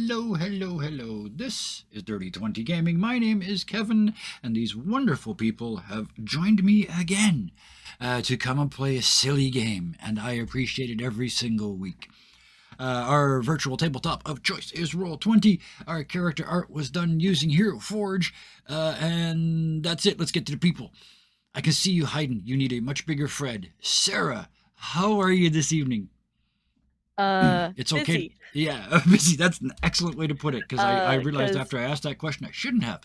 Hello, hello, hello. This is Dirty 20 Gaming. My name is Kevin, and these wonderful people have joined me again to come and play a silly game, and I appreciate it every single week. Our virtual tabletop of choice is Roll20. Our character art was done using Hero Forge, and that's it. Let's get to the people. I can see you hiding. You need a much bigger Fred. Sarah, how are you this evening? It's okay. Busy. Yeah, busy. That's an excellent way to put it because I realized 'Cause after I asked that question I shouldn't have.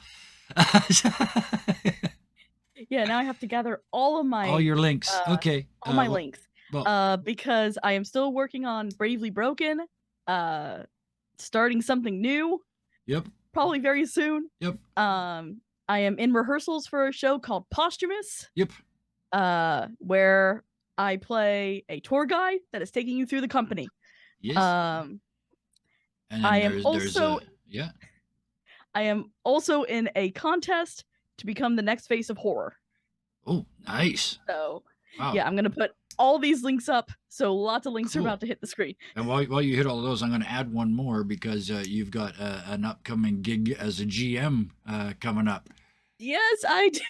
yeah, now I have to gather all of my All your links. Okay. all my links. Well, Because I am still working on Bravely Broken, starting something new, yep, probably very soon. yep, I am in rehearsals for a show called Posthumous, yep. where I play a tour guide that is taking you through the company. Yes. Um, And I then am also yeah. I am also in a contest to become the next face of horror. Oh, nice. So, Wow. yeah, I'm gonna put all these links up. So lots of links are Cool. about to hit the screen. And while you hit all of those, I'm going to add one more because you've got an upcoming gig as a GM coming up. Yes, I do.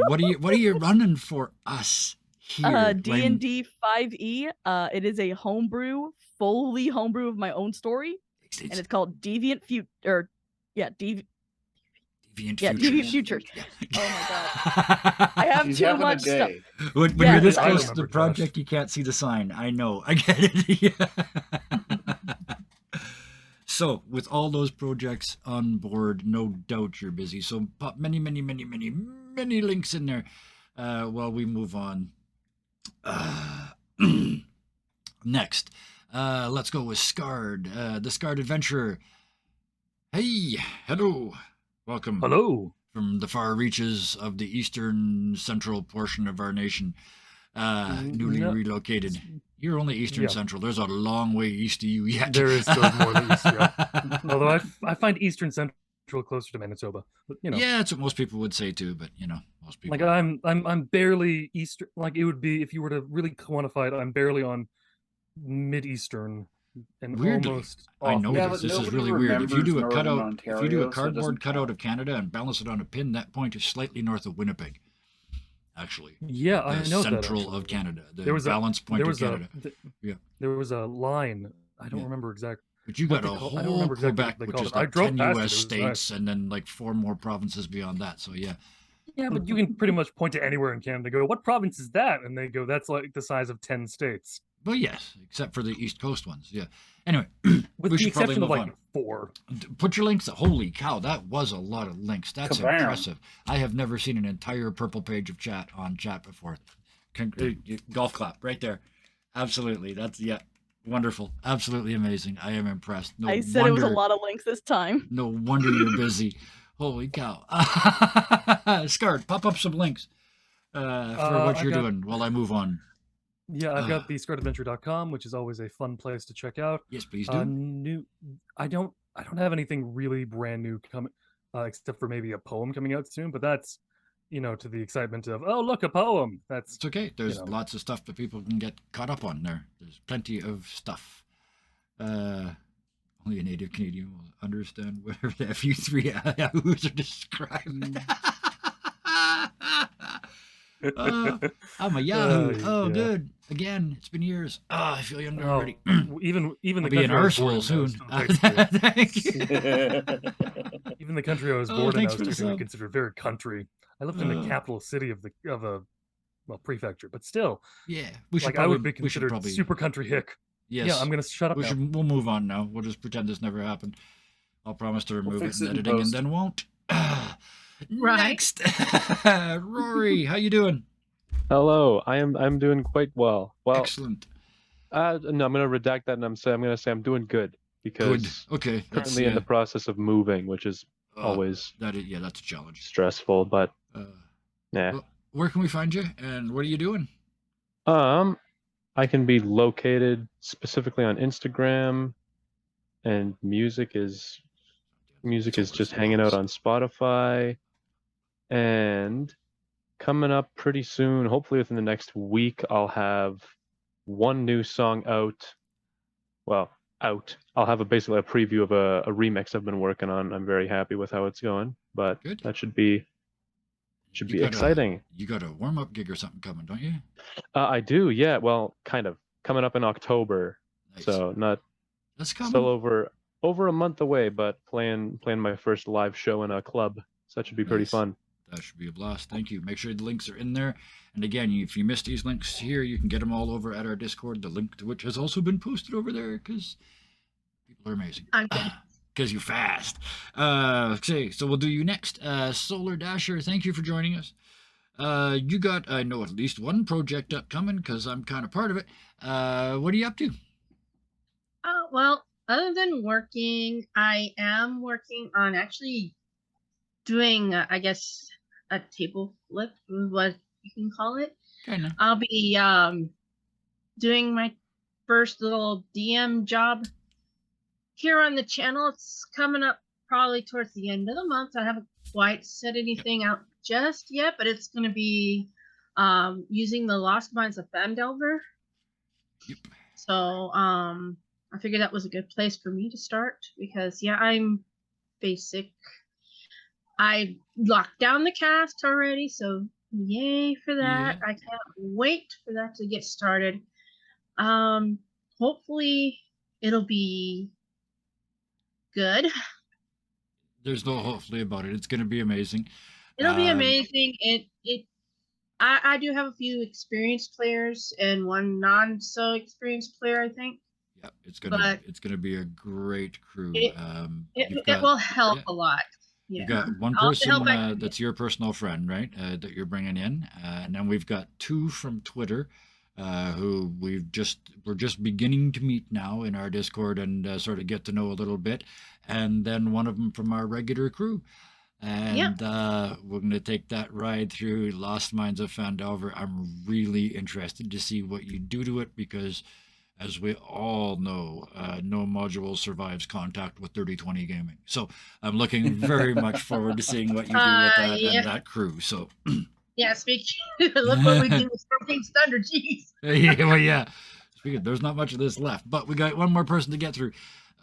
What are you running for us here? D&D 5e. It is a homebrew, fully homebrew of my own story, and it's called Deviant Future. Deviant Futures. Yeah. Oh my god, I have She's too having much a stuff. day. When Yeah, you're this I close to the remember, project, Josh. you can't see the sign. I know. I get it. Yeah. So, with all those projects on board, no doubt you're busy. So, pop many links in there while we move on. Next, let's go with Scarred, the Scarred Adventurer. Hey, hello. Welcome. Hello. From the far reaches of the eastern central portion of our nation, newly relocated. You're only eastern central. There's a long way east of you yet. There is still more than east. Yeah. Although I find eastern central closer to Manitoba. But, yeah, that's what most people would say too. But most people. Like I'm barely eastern. Like it would be if you were to really quantify it. I'm barely on mid-eastern. And weirdly, almost I know Yeah, this. but This is nobody really weird. If you do a remembers cutout, Northern if you do a Ontario, so it cardboard doesn't cutout count. of Canada and balance it on a pin, that point is slightly north of Winnipeg. Actually, yeah, the I know central that, of Canada, the there was balance point there of was Canada. There was a line. I don't Yeah. remember exactly. But you got a whole I don't remember exactly Quebec, what they which called is it. I like drove 10 past it. U.S. It was states, nice. and then like 4 more provinces beyond that. So yeah. Yeah, but you can pretty much point to anywhere in Canada. Go, what province is that? And they go, that's like the size of 10 states. Well, yes, except for the East Coast ones. Yeah. Anyway, with we the should probably exception move of like on. 4. Put your links. Holy cow, that was a lot of links. That's Kabam. impressive. I have never seen an entire purple page of chat on chat before. Golf clap right there. Absolutely. That's wonderful. Absolutely amazing. I am impressed. I said it was a lot of links this time. No wonder you're busy. Holy cow. Scarred, pop up some links for what you're doing while I move on. Yeah, I've got the scarredadventure.com, which is always a fun place to check out. Yes, please do. I don't have anything really brand new coming, except for maybe a poem coming out soon, but that's, to the excitement of, oh, look, a poem. It's okay. There's lots of stuff that people can get caught up on there. There's plenty of stuff. Only a native Canadian will understand whatever the FU3 yahoos are describing. I'm a Yahoo. Good. Again, it's been years. I feel younger already. Even I'll the be an arsehole soon. Thank you. Even the country I was born in, I was technically considered very country. I lived in the capital city of a prefecture, but still. Yeah, I would be considered super country hick. Yes. Yeah, I'm gonna shut up. We'll move on now. We'll just pretend this never happened. I'll promise to remove it in editing, and then won't. Next, Rory, how you doing? Hello, I'm doing quite well. Well, excellent. No, I'm gonna redact that, and I'm gonna say I'm doing good because okay, currently in the process of moving, which is always that's a challenge. Stressful, but well, where can we find you, and what are you doing? I can be located specifically on Instagram, and music is just hanging out on Spotify, and coming up pretty soon, hopefully within the next week, I'll have one new song out. Well, out. I'll have basically a preview of a remix I've been working on. I'm very happy with how it's going, but Good. that should be You got exciting. You got a warm-up gig or something coming, don't you? I do, yeah. Well, kind of coming up in October, Nice. so not That's coming. still over a month away, but playing my first live show in a club, so that should be pretty Nice. fun. That should be a blast. Thank you. Make sure the links are in there. And again, if you missed these links here, you can get them all over at our Discord, the link to which has also been posted over there because people are amazing. I'm good. Because you're fast. Okay, so we'll do you next. Solar Dasher, thank you for joining us. You got, I know, at least one project upcoming because I'm kind of part of it. What are you up to? Well, other than working, I am working on actually doing, I guess, a table flip, is what you can call it. Kind of. I'll be doing my first little DM job here on the channel. It's coming up probably towards the end of the month. I haven't quite set anything out just yet, but it's going to be using the Lost Mines of Phandelver. Yep. So I figured that was a good place for me to start because, yeah, I'm basic. I locked down the cast already, so yay for that. Yeah. I can't wait for that to get started. Hopefully it'll be good. There's no hopefully about it. It's going to be amazing. It'll be amazing. I do have a few experienced players and one non so experienced player, I think. Yeah, it's gonna be a great crew. It will help a lot. Yeah. You've got one I'll person help out. that's your personal friend, right? That you're bringing in, and then we've got two from Twitter, who we're just beginning to meet now in our Discord and sort of get to know a little bit, and then one of them from our regular crew. And we're going to take that ride through Lost Mines of Phandelver. I'm really interested to see what you do to it because, as we all know, no module survives contact with 3020 Gaming. So I'm looking very much forward to seeing what you do with that and that crew. So yeah, speaking. Look what we do with King's Thunder. Jeez. yeah. Speaking, there's not much of this left, but we got one more person to get through.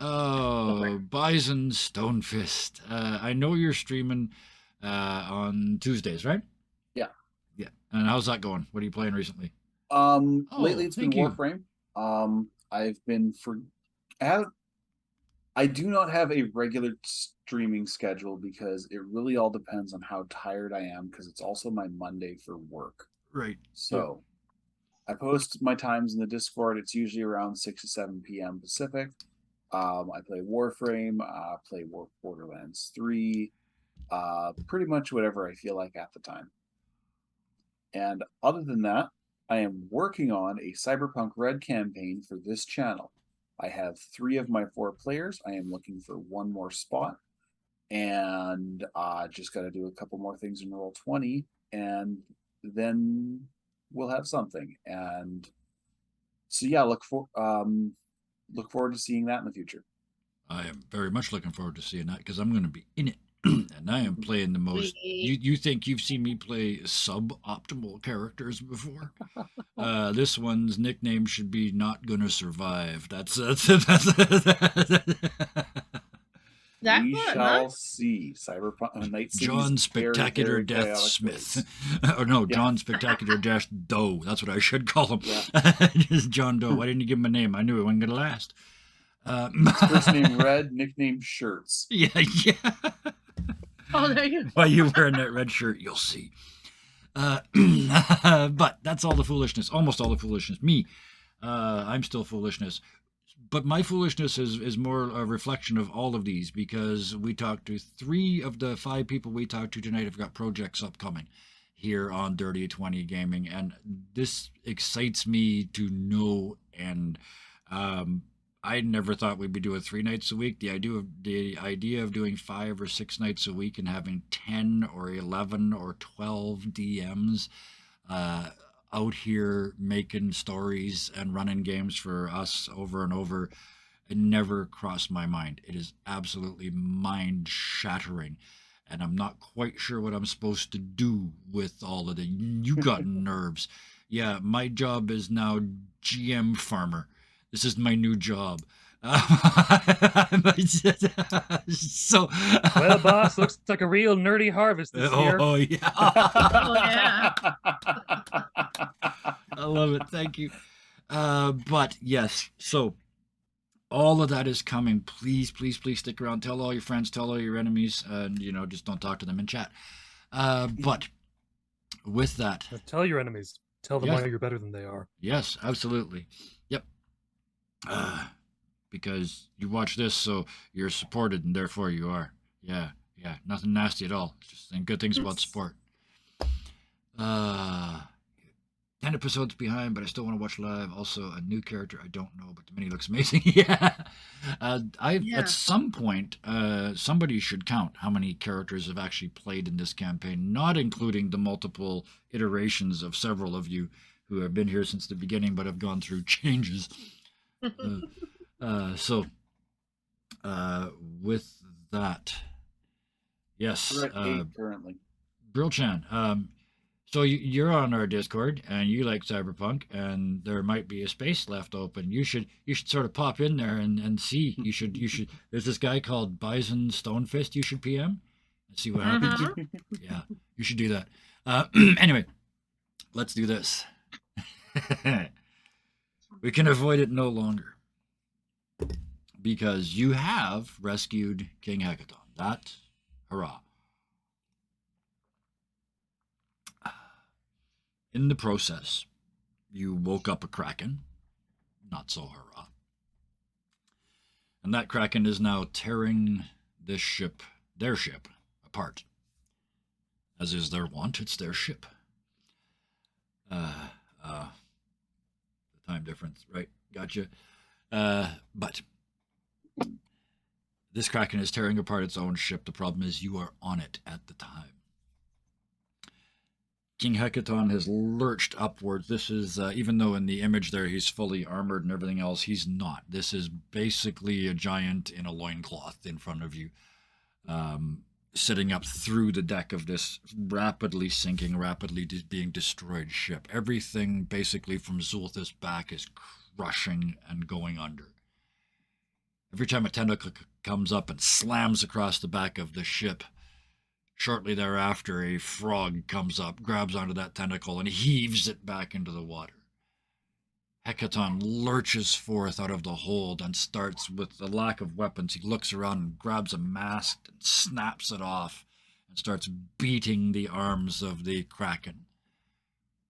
Oh, Bison Stonefist. I know you're streaming on Tuesdays, right? Yeah. Yeah. And how's that going? What are you playing recently? Lately it's been thank you. Warframe. I do not have a regular streaming schedule because it really all depends on how tired I am because it's also my Monday for work. Right. So I post my times in the Discord. It's usually around 6 to 7 p.m. Pacific. I play Warframe, play Borderlands 3, pretty much whatever I feel like at the time. And other than that, I am working on a Cyberpunk Red campaign for this channel. I have 3 of my 4 players. I am looking for one more spot. And just got to do a couple more things in Roll20, and then we'll have something. And so, yeah, look forward to seeing that in the future. I am very much looking forward to seeing that because I'm going to be in it. And I am playing the most. You think you've seen me play suboptimal characters before? This one's nickname should be "Not Gonna Survive." That's We shall see. Cyberpunk Night City's John very, Spectacular very Death chaotic Smith. place. Or no, Yeah. John Spectacular Dash Doe. That's what I should call him. Yeah. Just John Doe. Why didn't you give him a name? I knew it wasn't gonna last. First name Red, nickname Shirts. Yeah. Oh, there you go. Why you wearing that red shirt, you'll see. But that's all the foolishness, almost all the foolishness. Me, I'm still foolishness. But my foolishness is more a reflection of all of these because we talked to 3 of the 5 people we talked to tonight have got projects upcoming here on Dirty 20 Gaming. And this excites me to no end. I never thought we'd be doing 3 nights a week. The idea of doing 5 or 6 nights a week and having 10 or 11 or 12 DMs out here making stories and running games for us over and over, it never crossed my mind. It is absolutely mind shattering. And I'm not quite sure what I'm supposed to do with all of the you got nerves. Yeah, my job is now GM farmer. This is my new job. So, Well, boss, looks like a real nerdy harvest this year. Oh yeah. Oh, yeah. I love it. Thank you. But yes, so all of that is coming. Please, please, please stick around. Tell all your friends, tell all your enemies, and just don't talk to them in chat. But with that, Tell your enemies. Tell them Yes. why you're better than they are. yes, absolutely. Yep. Because you watch this, so you're supported, and therefore you are. Yeah, yeah. Nothing nasty at all. Just saying good things about sport. 10 episodes behind, but I still want to watch live. Also, a new character I don't know, but the mini looks amazing. Yeah. Yeah. At some point, somebody should count how many characters have actually played in this campaign, not including the multiple iterations of several of you who have been here since the beginning but have gone through changes. So, with that, yes, We're at 8 currently. Brilchan, so you're on our Discord and you like Cyberpunk, and there might be a space left open. You should sort of pop in there and see. You should. There's this guy called Bison Stonefist. You should PM and see what happens. Yeah, you should do that. Anyway, let's do this. We can avoid it no longer because you have rescued King Hecaton. That, hurrah. In the process, you woke up a kraken. Not so hurrah. And that kraken is now tearing this ship, their ship, apart. As is their wont, it's their ship. The time difference, right? Gotcha. But this kraken is tearing apart its own ship. The problem is you are on it at the time. King Hecaton has lurched upwards. This is, even though in the image there he's fully armored and everything else, he's not. This is basically a giant in a loincloth in front of you, sitting up through the deck of this rapidly sinking, rapidly being destroyed ship. Everything basically from Zulthus back is crushing and going under. Every time a tentacle comes up and slams across the back of the ship, shortly thereafter, a frog comes up, grabs onto that tentacle, and heaves it back into the water. Hecaton lurches forth out of the hold and starts, with the lack of weapons, he looks around and grabs a mask and snaps it off and starts beating the arms of the kraken.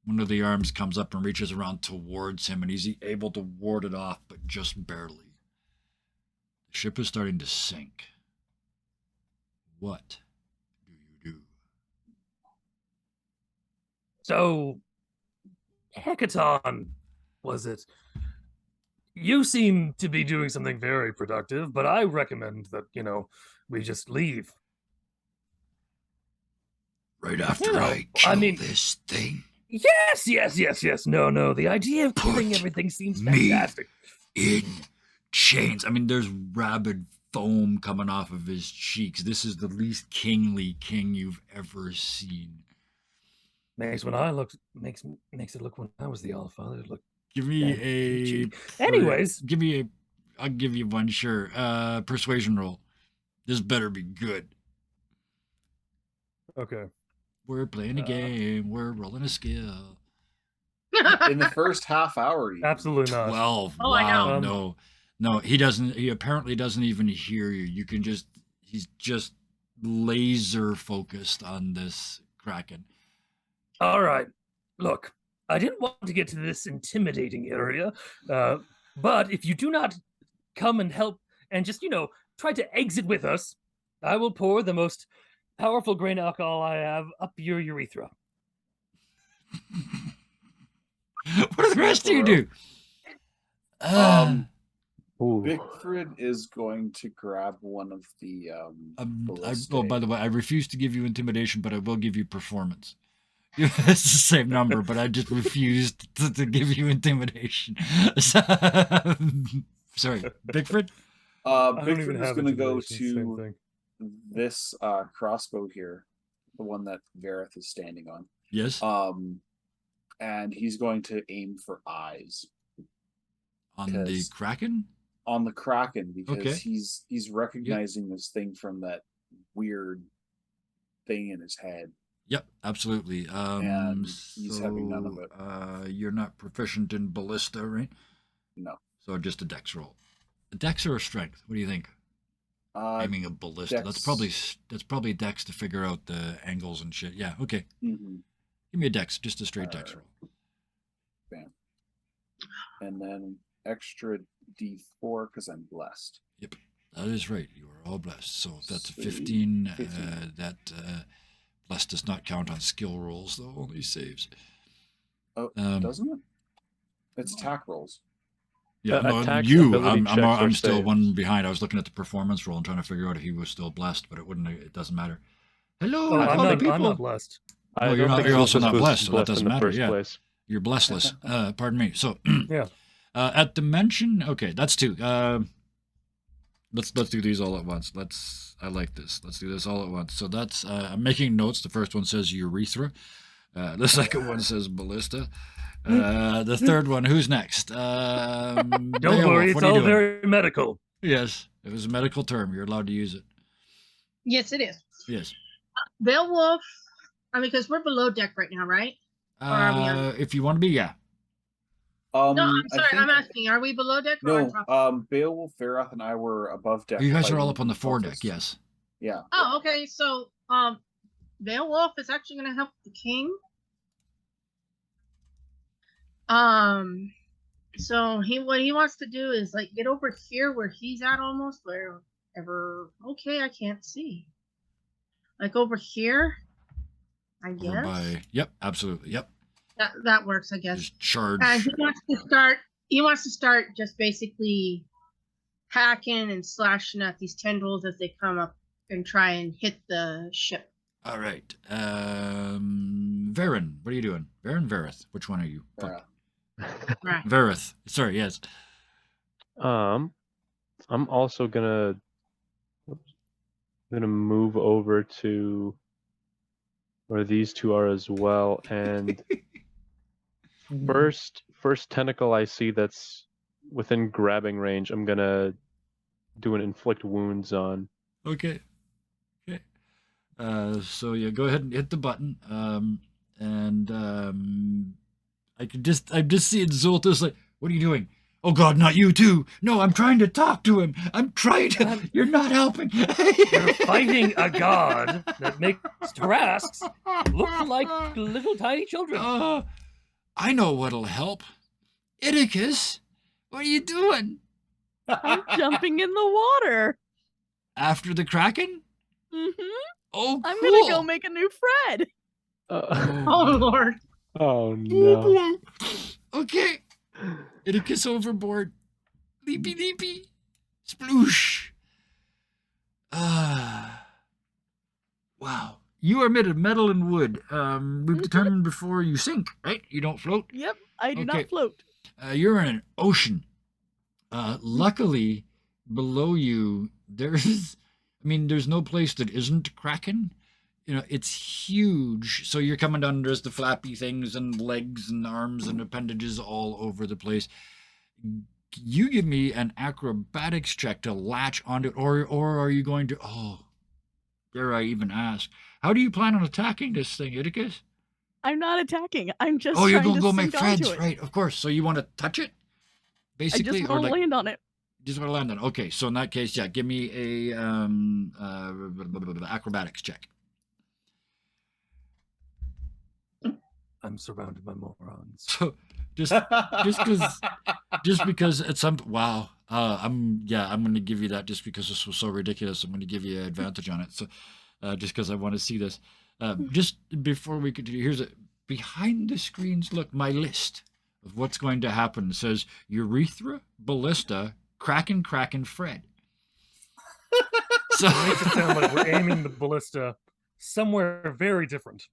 One of the arms comes up and reaches around towards him, and he's able to ward it off, but just barely. The ship is starting to sink. What do? So, Hecaton, was it? You seem to be doing something very productive, but I recommend that, we just leave. Right after I kill this thing? Yes. No. The idea of killing everything seems fantastic. In chains. I mean, there's rabid foam coming off of his cheeks. This is the least kingly king you've ever seen. Makes it look when I was the Allfather. Look. Give me Anyways. I'll give you one, sure. Persuasion roll. This better be good. Okay. We're playing a game. We're rolling a skill. In the first half hour. Even. Absolutely not. 12. Oh, Wow, I know. No, he doesn't. He apparently doesn't even hear you. He's just laser focused on this kraken. All right. Look, I didn't want to get to this intimidating area, but if you do not come and help and just, try to exit with us, I will pour the most powerful grain alcohol I have up your urethra. What do the rest of you do? Bigford is going to grab one of the by the way, I refuse to give you intimidation, but I will give you performance. It's the same number, but I just refused to give you intimidation. Sorry, Bigford? Bigford is going to go to this crossbow here, the one that Vareth is standing on. Yes. And he's going to aim for eyes. On the kraken? on the Kraken because Okay. he's recognizing this thing from that weird thing in his head. Yep, absolutely. And he's having none of it. You're not proficient in ballista, right? No. So just a dex roll. A dex or a strength? What do you think? Aiming a ballista. Dex. That's probably dex to figure out the angles and shit. Yeah, okay. Mhm. Give me a dex, just a straight dex roll. Bam. And then extra D4 because I'm blessed. Yep, that is right. You are all blessed. So if that's a Sweet. 15. 15. That blessed does not count on skill rolls, though. Only saves. Oh, Um, doesn't it? It's attack rolls. Yeah, no, attacks, you. ability checks, or I'm still saves. one behind. I was looking at the performance roll and trying to figure out if he was still blessed, but it wouldn't. It doesn't matter. Hello, Oh, I I'm fellow not, people. I'm not blessed. I No, you're don't not- think you're also Lucas not was blessed, so that doesn't in the matter, first yeah. place. You're blessless. Pardon me. So Yeah. at the mention, okay, that's two. Let's do these all at once. I like this. Let's do this all at once. So that's I'm making notes. The first one says urethra. The second one says ballista. The third one, who's next? Don't Beowulf, worry, it's what are you all doing? very medical. Yes, it was a medical term. You're allowed to use it. Yes, it is. Yes. Beowulf. I mean, because we're below deck right now, right? are we on? If you want to be, yeah. No, I'm I sorry. I'm think- asking. Are we below deck or on top? No, Beowulf, Farath, and I were above deck. You guys are all fighting up on the foredeck. cultists. Yes. Yeah. Oh, okay. So, Beowulf is actually going to help the king. So what he wants to do is like get over here where he's at almost wherever. Okay, I can't see. Like over here, I guess. Over by. Yep. Absolutely. Yep. That works, I guess. Just charge. And he wants to start. He wants to start just basically hacking and slashing at these tendrils as they come up and try and hit the ship. All right. Varen, what are you doing? Varen, Vareth. Which one are you? Fuck. Right. Vareth. Sorry. Yes. I'm also gonna move over to where these two are as well, and first tentacle I see that's within grabbing range, I'm gonna do an inflict wounds on. Okay. Okay. So yeah, go ahead and hit the button. I'm just seeing Zoltus like, what are you doing? Oh God, not you too. No, I'm trying to talk to him. I'm trying to. You're not helping. You're fighting a god that makes Tarrasques look like little tiny children. I know what'll help. Iticus, what are you doing? I'm jumping in the water. After the Kraken? Mm-hmm. Oh, I'm cool. gonna go make a new Fred. Oh Lord. Oh Oh, no. boy. Okay. Iticus overboard. Leapy leapy. Sploosh. Wow. You are made of metal and wood. We've determined before you sink, right? You don't float. Yep, I do Okay. not float. You're in an ocean. Luckily, below you, there's no place that isn't Kraken. You know, it's huge. So you're coming down, there's the flappy things and legs and arms and appendages all over the place. You give me an acrobatics check to latch onto it, or are you going to, dare I even ask, how do you plan on attacking this thing, Iticus? I'm not attacking. I'm just Oh, you're trying going to to go make sink onto friends, it. right? Of course. So you want to touch it, I basically, just or want to like land on it. just want to land on it. Okay, so in that case, yeah, give me a acrobatics check. I'm surrounded by morons. So just because at some I'm going to give you that just because this was so ridiculous. I'm going to give you an advantage on it. So just because I want to see this. Just before we continue, here's behind the screens. Look, my list of what's going to happen says urethra, ballista, Kraken, Fred. So It makes it sound like we're aiming the ballista somewhere very different.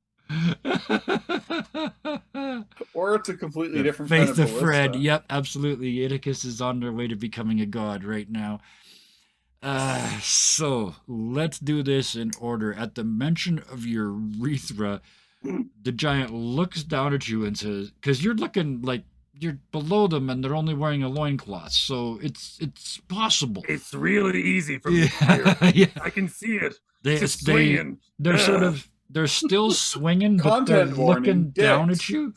Or it's a completely The different Faith kind of of Fred. ballista. Yep, absolutely. Iticus is on their way to becoming a god right now. So let's do this in order. At the mention of urethra, the giant looks down at you and says, because you're looking like you're below them and they're only wearing a loincloth, so it's possible. It's really easy for me. Yeah, Here. yeah. I can see it. They, Just they swinging. they're sort Ugh. of they're still swinging, but they're Content warning, looking down at dicks. you,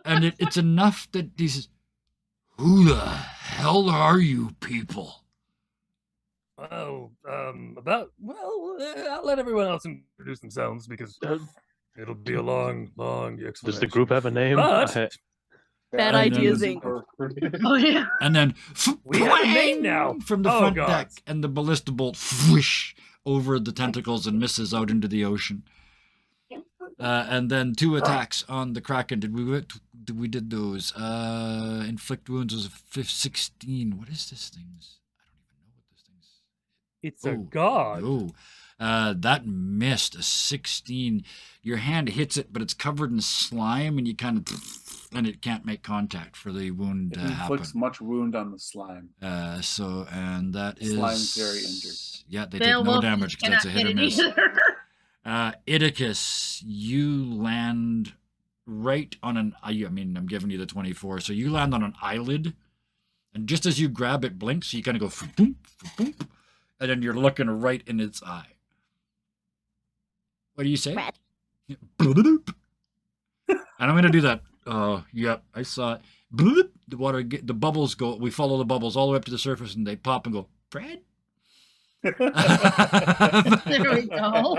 and it's enough that he says, "Who the hell are you people?" Well, I'll let everyone else introduce themselves because it'll be a long explanation. Does the group have a name? But I- Bad And ideas, then- Inc. Oh yeah. And then We have a name "Pwang!" now. from the Oh, front God. deck, and the ballista bolt whoosh over the tentacles and misses out into the ocean. And then 2 attacks on the Kraken. We did those. Inflict wounds was a 16. What is this thing's? I don't even know what this thing's. It's a Oh, god. No. That missed a 16. Your hand hits it, but it's covered in slime, and you kind of, and it can't make contact for the wound It to happen. inflicts much wound on the slime. And that is Slime's very injured. Yeah, they Beowulf, take no you damage because that's a cannot hit or hit it miss. either. Idicus, you land right on an. I mean, I'm giving you the 24, so you land on an eyelid, and just as you grab it, blinks. So you kind of go, boom, boom, and then you're looking right in its eye. What do you say? Rat. Bloop. And I'm going to do that. Oh, yep, I saw it. Bloop. The water, the bubbles go. We follow the bubbles all the way up to the surface, and they pop and go. Fred. There we go.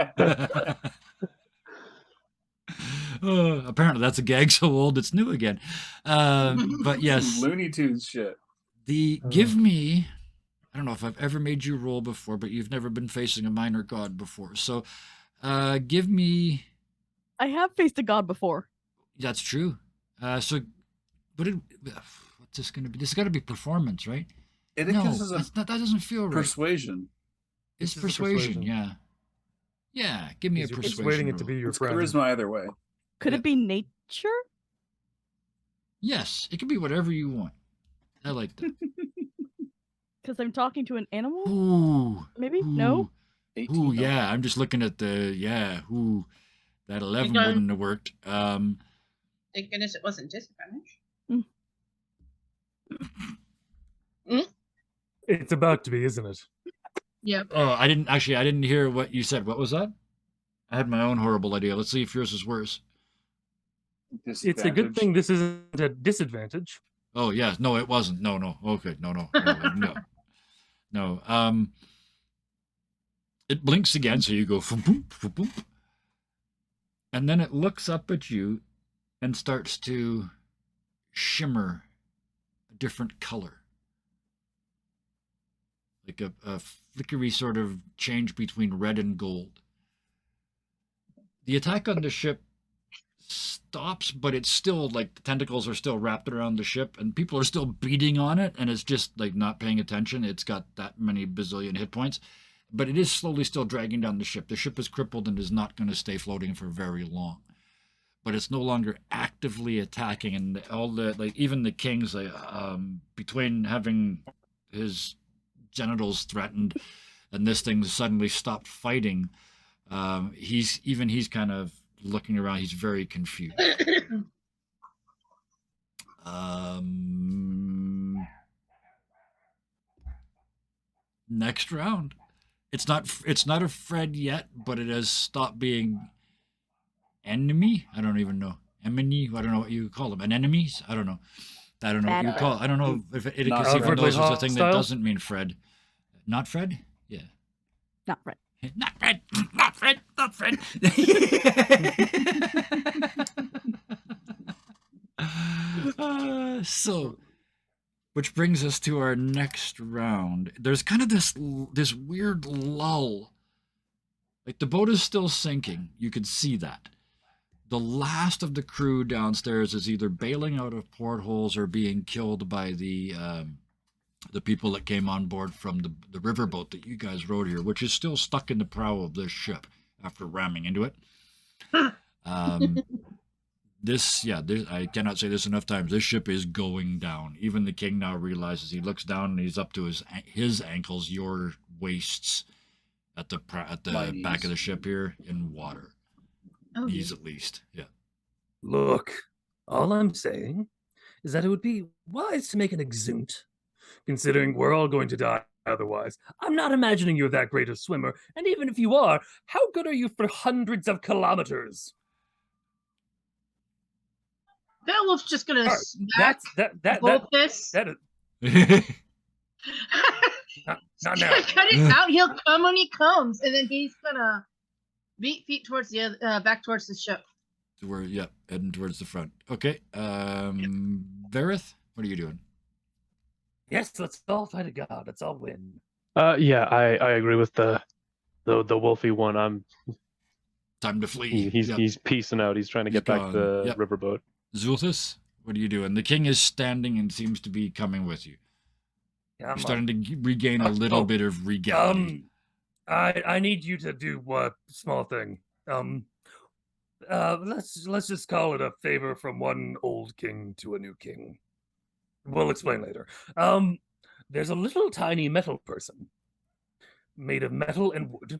Apparently, that's a gag so old it's new again. But yes, Looney Tunes shit. give me. I don't know if I've ever made you roll before, but you've never been facing a minor god before. So, give me. I have faced a god before. That's true. So, what's this going to be? This has got to be performance, right? Idicus No, is a that doesn't feel right. persuasion. It's This is a persuasion, persuasion. yeah. Yeah, give me a You're persuasion. persuading it to roll. be your It's friend. charisma either way. Could Yeah. it be nature? Yes, it can be whatever you want. I like that. Because I'm talking to an animal? Ooh. Maybe? Ooh. No? 18. Ooh, yeah. I'm just looking at ooh. That 11 don't- wouldn't have worked. Thank goodness it wasn't disadvantage. It's about to be, isn't it? Yep. Oh, I didn't hear what you said. What was that? I had my own horrible idea. Let's see if yours is worse. It's a good thing this isn't a disadvantage. Oh, yeah. No, it wasn't. No. Okay. No. It blinks again, so you go boom, boom, and then it looks up at you and starts to shimmer a different color. Like a flickery sort of change between red and gold. The attack on the ship stops, but it's still like the tentacles are still wrapped around the ship and people are still beating on it, and it's just like not paying attention. It's got that many bazillion hit points, but it is slowly still dragging down the ship. The ship is crippled and is not going to stay floating for very long. But it's no longer actively attacking, and all the even the king's between having his genitals threatened and this thing suddenly stopped fighting. He's kind of looking around. He's very confused. Next round. It's not a Fred yet, but it has stopped being enemy. I don't even know. Enemy. I don't know what you call them. An enemies. I don't know what you Bad. call. I don't know if it Not even outwardly knows it's a thing that hostile? doesn't mean Fred. Not Fred. Yeah. Not right. Not Fred. Not Fred. Not Fred. So, which brings us to our next round. There's kind of this weird lull. Like the boat is still sinking. You could see that. The last of the crew downstairs is either bailing out of portholes or being killed by the people that came on board from the riverboat that you guys rode here, which is still stuck in the prow of this ship after ramming into it. I cannot say this enough times. This ship is going down. Even the king now realizes. He looks down and he's up to his ankles, your waists, at the My back of knees. the ship here in water. Oh, Knees at least. Yeah. Look, all I'm saying is that it would be wise to make an exunt, considering we're all going to die otherwise. I'm not imagining you're that great a swimmer, and even if you are, how good are you for hundreds of kilometers? Beowulf's just gonna All right, smack that Vulpus. is not He's now. gonna cut it out. He'll come when he comes, and then he's gonna beat feet towards the other, back towards the ship. We're heading towards the front. Okay. Varith, what are you doing? Yes, let's all fight a god. Let's all win. Yeah, I agree with the Wolfie one. Time to flee. He's Yep. he's peacing out. He's trying to He's get back gone. to the Yep. riverboat. Zulthus, what are you doing? The king is standing and seems to be coming with you. Yeah, You're I'm starting to regain a little bit of regality. I need you to do a small thing. Let's just call it a favor from one old king to a new king. We'll explain later. There's a little tiny metal person made of metal and wood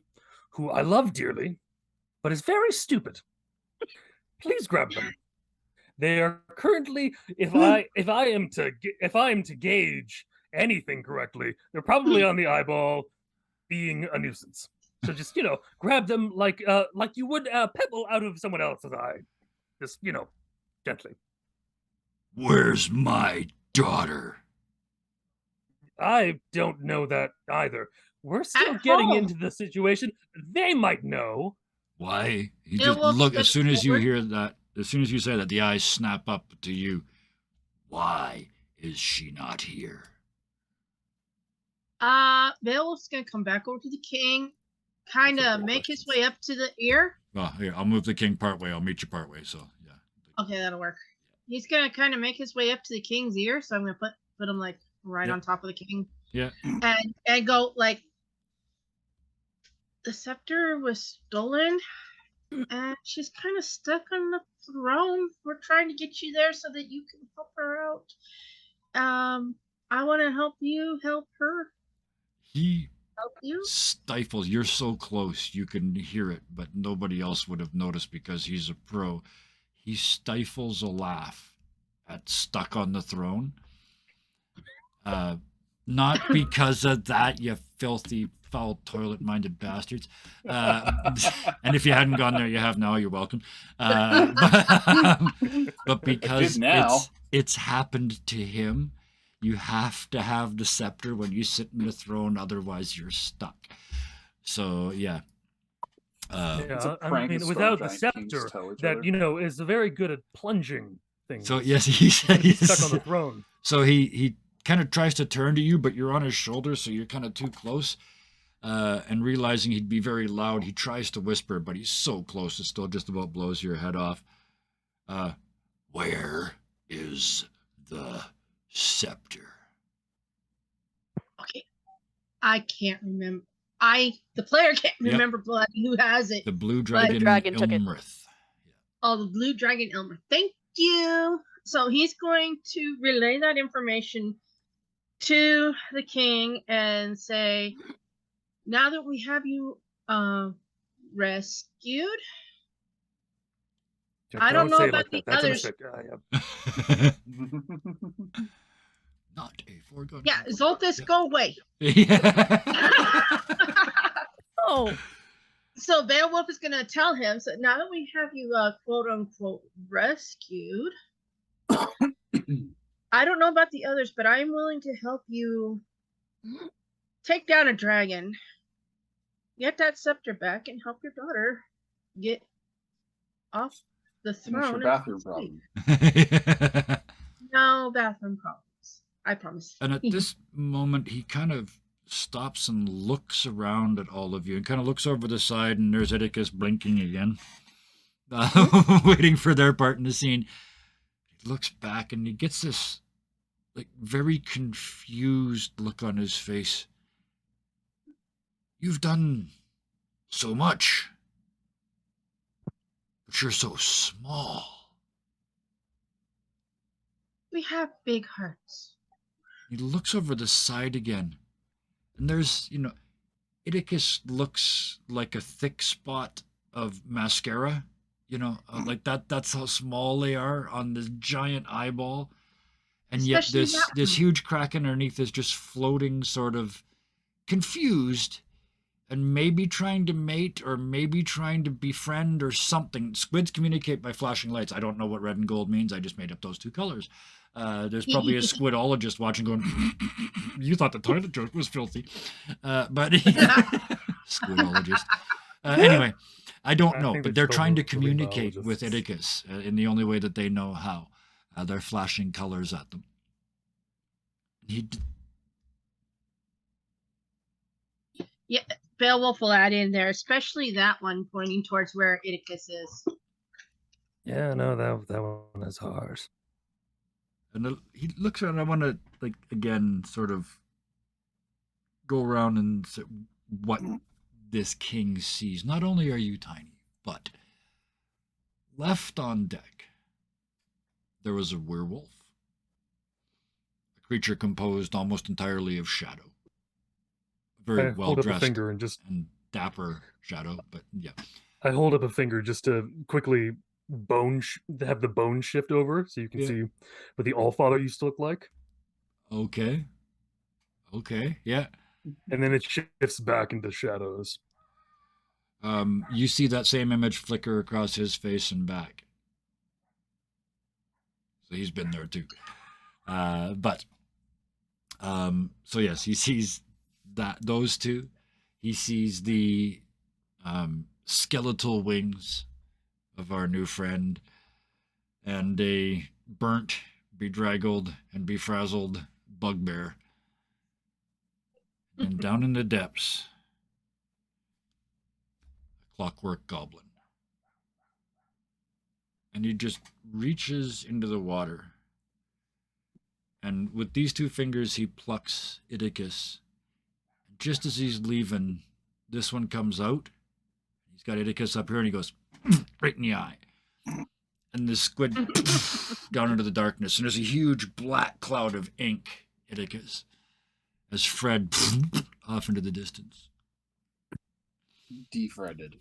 who I love dearly, but is very stupid. Please grab them. They are currently, if I am to gauge anything correctly, they're probably on the eyeball, being a nuisance. So just grab them like you would a pebble out of someone else's eye. Just gently. Where's my daughter? I don't know that either. We're still At getting home. into the situation. They might know. Why? You It just will look step as soon as you forward. hear that. As soon as you say that, the eyes snap up to you. Why is she not here? Beowulf's gonna come back over to the king, kind That's a of good make his question. way up to the ear. Well, here I'll move the king part way. I'll meet you part way. So yeah. Okay, that'll work. He's gonna kind of make his way up to the king's ear, so I'm gonna put him like right Yep. on top of the king, Yeah. and go like, the scepter was stolen, and she's kind of stuck on the throne. We're trying to get you there so that you can help her out. I want to help you help her. He Help you. stifles. You're so close, you can hear it, but nobody else would have noticed because he's a pro. He stifles a laugh at stuck on the throne. Not because of that, you filthy, foul, toilet-minded bastards. And if you hadn't gone there, you have now. You're welcome. But because now. it's happened to him, you have to have the scepter when you sit in the throne, otherwise you're stuck. So yeah. It's a I prank mean, to without sort the of giant kings scepter, toe each that other. is very good at plunging things. So yes, he said He's stuck on the throne. So he kind of tries to turn to you, but you're on his shoulder, so you're kind of too close. And realizing he'd be very loud, he tries to whisper, but he's so close, it still just about blows your head off. Where is the scepter? Okay. I can't remember. The player can't Yep. remember bloody who has it. The blue dragon, dragon took it. Ilmrith. Oh, the blue dragon Elmer. Thank you. So he's going to relay that information to the king and say, now that we have you rescued, I don't know say it about like the that. That's a others. mistake. Not a foregone. Yeah, conclusion. Zoltus, go away. Yeah. Oh, So Beowulf is going to tell him, so now that we have you quote unquote rescued, I don't know about the others, but I'm willing to help you take down a dragon, get that scepter back, and help your daughter get off the Finish throne. your and bathroom sleep. problem. No bathroom problems. I promise. And at this moment, he kind of stops and looks around at all of you and kind of looks over the side, and there's Oedicus blinking again, waiting for their part in the scene. He looks back and he gets this like very confused look on his face. You've done so much, but you're so small. We have big hearts. He looks over the side again, and there's, Oedicus looks like a thick spot of mascara, like that. That's how small they are on this giant eyeball. And yet Especially this that this one. huge kraken underneath is just floating, sort of confused, and maybe trying to mate or maybe trying to befriend or something. Squids communicate by flashing lights. I don't know what red and gold means. I just made up those two colors. There's probably a squidologist watching going, you thought the toilet joke was filthy. But squidologist. Anyway, I don't I know, think but they're they're still trying to marine communicate with biologists. Idicus in the only way that they know how. They're flashing colors at them. Yeah, Beowulf will add in there, especially that one pointing towards where Idicus is. Yeah, no, that one is ours. And he looks around. I want to, like, again, sort of go around and say what this king sees. Not only are you tiny, but left on deck, there was a werewolf, a creature composed almost entirely of shadow. Very I well hold up a dressed finger and just and dapper shadow, but yeah. I hold up a finger just to quickly have the bone shift over so you can Yeah. see what the Allfather used to look like, Okay, yeah. and then it shifts back into shadows. You see that same image flicker across his face and back. So he's been there too. So yes, he sees those two. He sees the skeletal wings of our new friend and a burnt, bedraggled, and befrazzled bugbear. And down in the depths, a clockwork goblin. And he just reaches into the water. And with these two fingers, he plucks Idicus. Just as he's leaving, this one comes out. He's got Idicus up here, and he goes right in the eye. And the squid down into the darkness. And there's a huge black cloud of ink, Idicus, as Fred off into the distance. Defriended.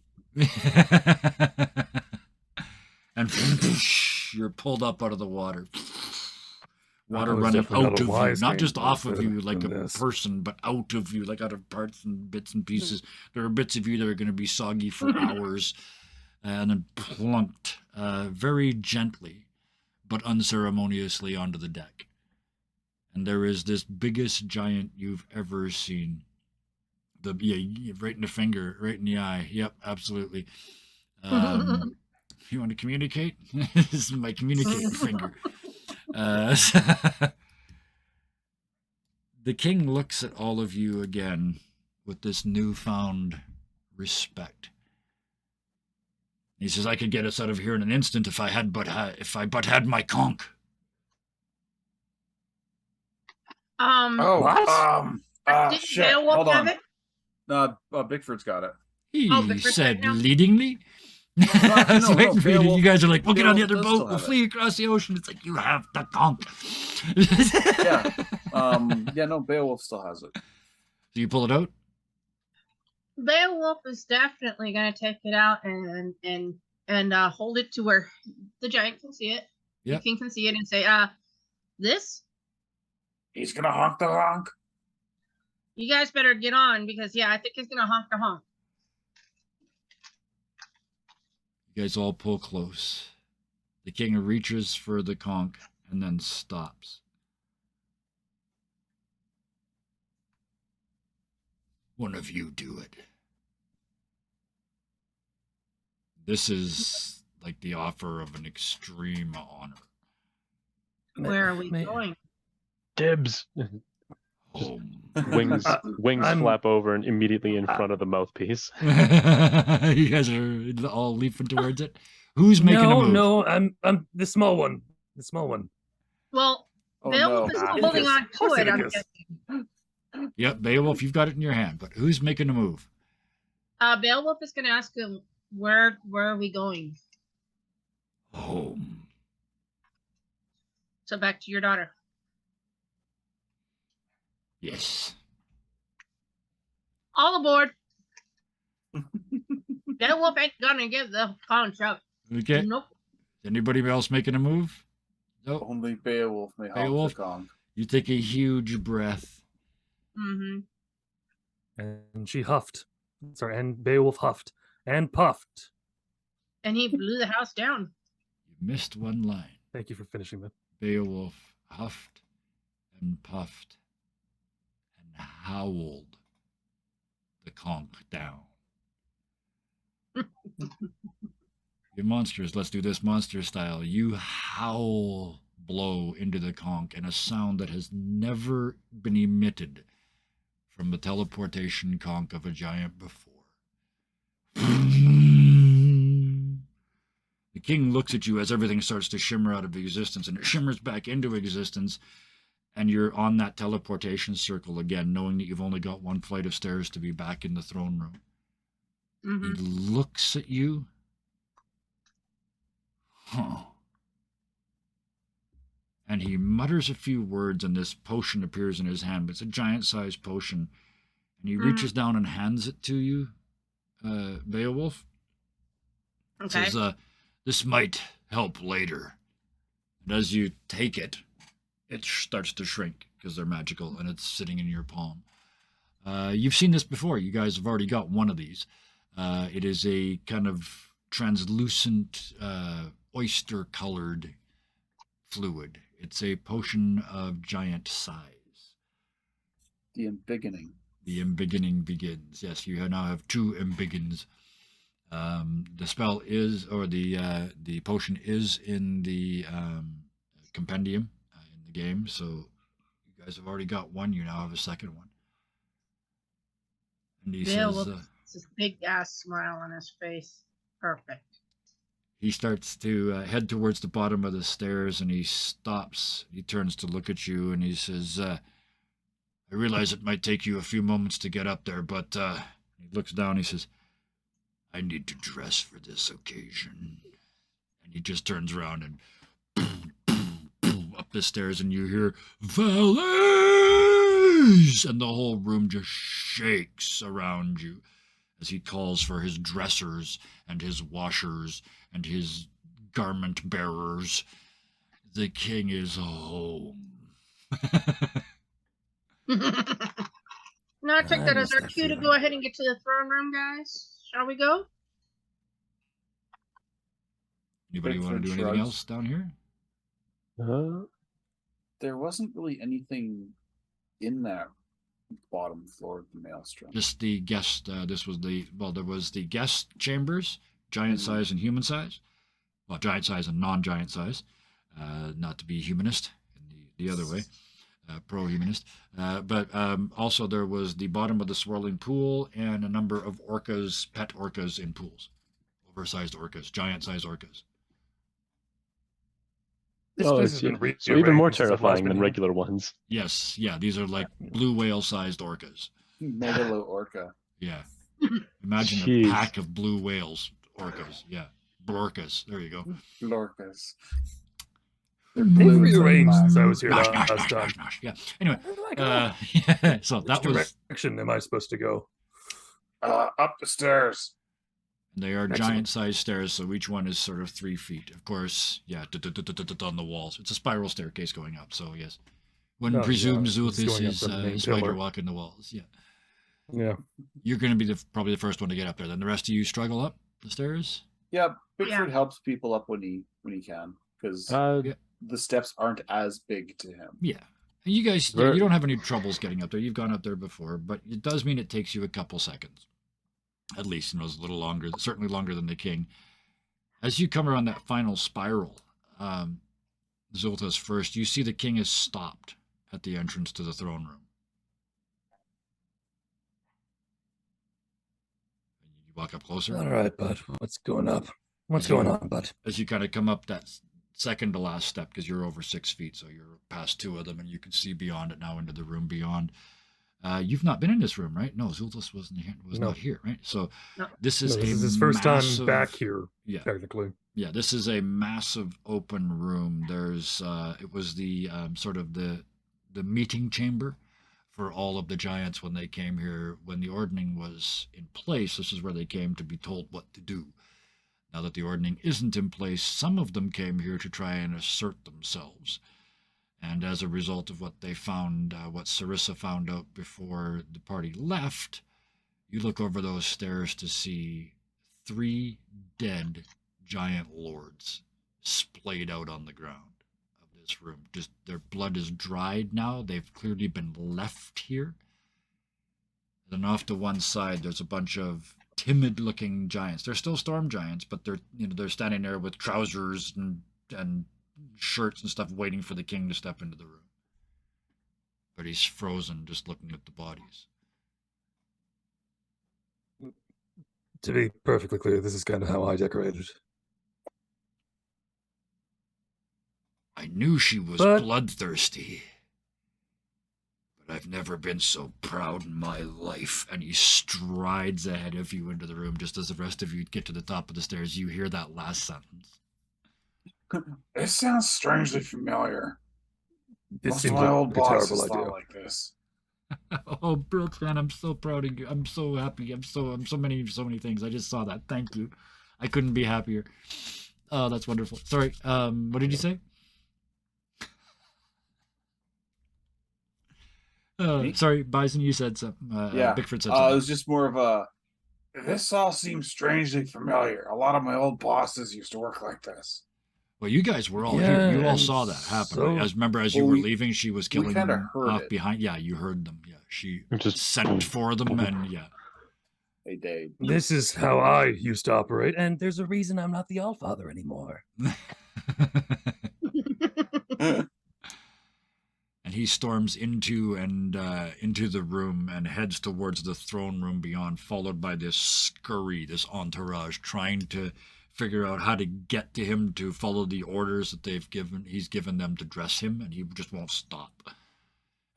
And you're pulled up out of the water. Water was running definitely out not a of you, wise not game just to off of play you like a than this. person, but out of you, like out of parts and bits and pieces. There are bits of you that are going to be soggy for hours, and then plunked very gently, but unceremoniously onto the deck. And there is this biggest giant you've ever seen. Right in the finger, right in the eye. Yep, absolutely. You want to communicate? This is my communicating finger. The king looks at all of you again with this newfound respect. He says, "I could get us out of here in an instant if I but had my conch." Oh, Did shit. Beowulf Hold have on. it? Bigford's got it. He Bigfoot said right now? leadingly. actually, I was no, waiting for you. Beowulf- You guys are like, we'll get on the Beowulf other does still boat. We'll have it. flee across the ocean. It's like, you have the conch. Yeah. No, Beowulf still has it. So you pull it out? Beowulf is definitely going to take it out and hold it to where the giant can see it. Yep. The king can see it and say, this? He's gonna honk the honk. You guys better get on because, yeah, I think he's going to honk the honk. You guys all pull close. The king reaches for the conch and then stops. One of you do it. This is like the offer of an extreme honor. Where are we May- going? Dibs. Home. Wings I'm- flap over and immediately in front of the mouthpiece. You guys are all leaping towards it. Who's making a move? No, I'm the small one. The small one. Well, Oh, Beowulf no. is Ah, holding Idicus. on Of course to it, I'm Idicus. guessing. Yep, Beowulf, you've got it in your hand, but who's making a move? Beowulf is going to ask him, where are we going? Home. So back to your daughter. Yes. All aboard. Beowulf ain't gonna give the conch up. Okay. Nope. Anybody else making a move? Nope. Only Beowulf may hop Beowulf? the conch. You take a huge breath. Mm-hmm. And she huffed. Sorry, and Beowulf huffed and puffed. And he blew the house down. You missed one line. Thank you for finishing that. Beowulf huffed and puffed and howled the conch down. You monsters, let's do this monster style. You howl, blow into the conch, and a sound that has never been emitted from the teleportation conch of a giant before. The king looks at you as everything starts to shimmer out of existence, and it shimmers back into existence, and you're on that teleportation circle again, knowing that you've only got one flight of stairs to be back in the throne room. Mm-hmm. He looks at you. Huh. And he mutters a few words, and this potion appears in his hand. But it's a giant-sized potion. And he reaches down and hands it to you, Beowulf. Okay. Says, this might help later. And as you take it, it starts to shrink because they're magical, and it's sitting in your palm. You've seen this before. You guys have already got one of these. It is a kind of translucent, oyster-colored fluid. It's a potion of giant size. The embiggening. The embiggening begins. Yes, you now have 2 embiggens. The spell is, or the potion is in the compendium in the game. So you guys have already got one. You now have a second one. And he Beowulf, says, this big ass smile on his face. Perfect. he starts to head towards the bottom of the stairs, and he stops. He turns to look at you, and he says, I realize it might take you a few moments to get up there, but he looks down. He says, I need to dress for this occasion. And he just turns around and boom, boom, boom, up the stairs, and you hear, Valleys! And the whole room just shakes around you as he calls for his dressers and his washers and his garment bearers. The king is home. Now I take that as our That cue to feeling. go ahead and get to the throne room, guys. Shall we go? Anybody want to do Bigfoot anything shrugs. else down here? There wasn't really anything in that bottom floor of the maelstrom. Just the guest, there was the guest chambers, giant size and human size. Well, giant size and non-giant size, not to be humanist in the other way, pro-humanist. But also there was the bottom of the swirling pool and a number of orcas, pet orcas in pools. Oversized orcas, giant-sized orcas. This Oh, place it's has been so even more rearranged since I've last terrifying been than here. regular ones. Yes, yeah, these are like blue whale-sized orcas. Megalo orca. Yeah. Imagine a Jeez. pack of blue whales, orcas. Yeah. Blorcas. There you go. Lorcas. They've blue and rearranged black. since I was here Nosh, last nosh, nosh, time. nosh, nosh. Yeah. Anyway, Like, yeah, so which that was, direction am I supposed to go? Up the stairs. they are Excellent. giant-sized stairs, so each one is sort of 3 feet. Of course, yeah, on the walls. It's a spiral staircase going up, so yes. One Oh, presumes yeah, it's Zuthis going up is the main spider pillar. walking the walls. Yeah. Yeah. You're going to be probably the first one to get up there. Then the rest of you struggle up the stairs? Yeah, Bigfoot Yeah. helps people up when he can because Yeah. the steps aren't as big to him. Yeah. And you guys, Ver- you don't have any troubles getting up there. You've gone up there before, but it does mean it takes you a couple seconds. At least, it's a little longer, certainly longer than the king. As you come around that final spiral, Zulthas first, you see the king is stopped at the entrance to the throne room. You walk up closer. All right, bud. What's going up? What's going on, bud? As you kind of come up that second to last step, because you're over 6 feet, so you're past 2 of them, and you can see beyond it now into the room beyond. You've not been in this room, right? No, Zulthas was No. not here, right? So No. this No, is this a is his first massive, time back here, Yeah, technically. yeah. This is a massive open room. There's it was the sort of the meeting chamber for all of the giants when they came here. When the ordning was in place, this is where they came to be told what to do. Now that the ordning isn't in place, some of them came here to try and assert themselves. And as a result of what they found, what Sarissa found out before the party left, you look over those stairs to see 3 dead giant lords splayed out on the ground of this room. Just their blood is dried now. They've clearly been left here. Then off to one side, there's a bunch of timid-looking giants. They're still storm giants, but they're standing there with trousers and shirts and stuff, waiting for the king to step into the room. But he's frozen, just looking at the bodies. To be perfectly clear, this is kind of how I decorated. I knew she was But- bloodthirsty, but I've never been so proud in my life. And he strides ahead of you into the room. Just as the rest of you get to the top of the stairs, you hear that last sentence. This sounds strangely familiar. This Most of seems my like old a terrible bosses idea. thought like this. Oh, Brooks, man, I'm so proud of you. I'm so happy. I'm so many things. I just saw that. Thank you. I couldn't be happier. Oh, that's wonderful. Sorry. What did you say? Me? Sorry, Bison, you said something. Yeah. Bickford said It something. was just more of a. This all seems strangely familiar. A lot of my old bosses used to work like this. Well, you guys were all Yeah, here. You all and saw that happen. so- Right? As you Well, were we- leaving, she was we killing kinda them heard off it. behind. Yeah, you heard them. Yeah, she Just sent for them, and yeah. They did. This is how I used to operate, and there's a reason I'm not the Allfather anymore. And he storms into the room and heads towards the throne room beyond, followed by this scurry, this entourage, trying to figure out how to get to him to follow the orders that he's given them to dress him, and he just won't stop.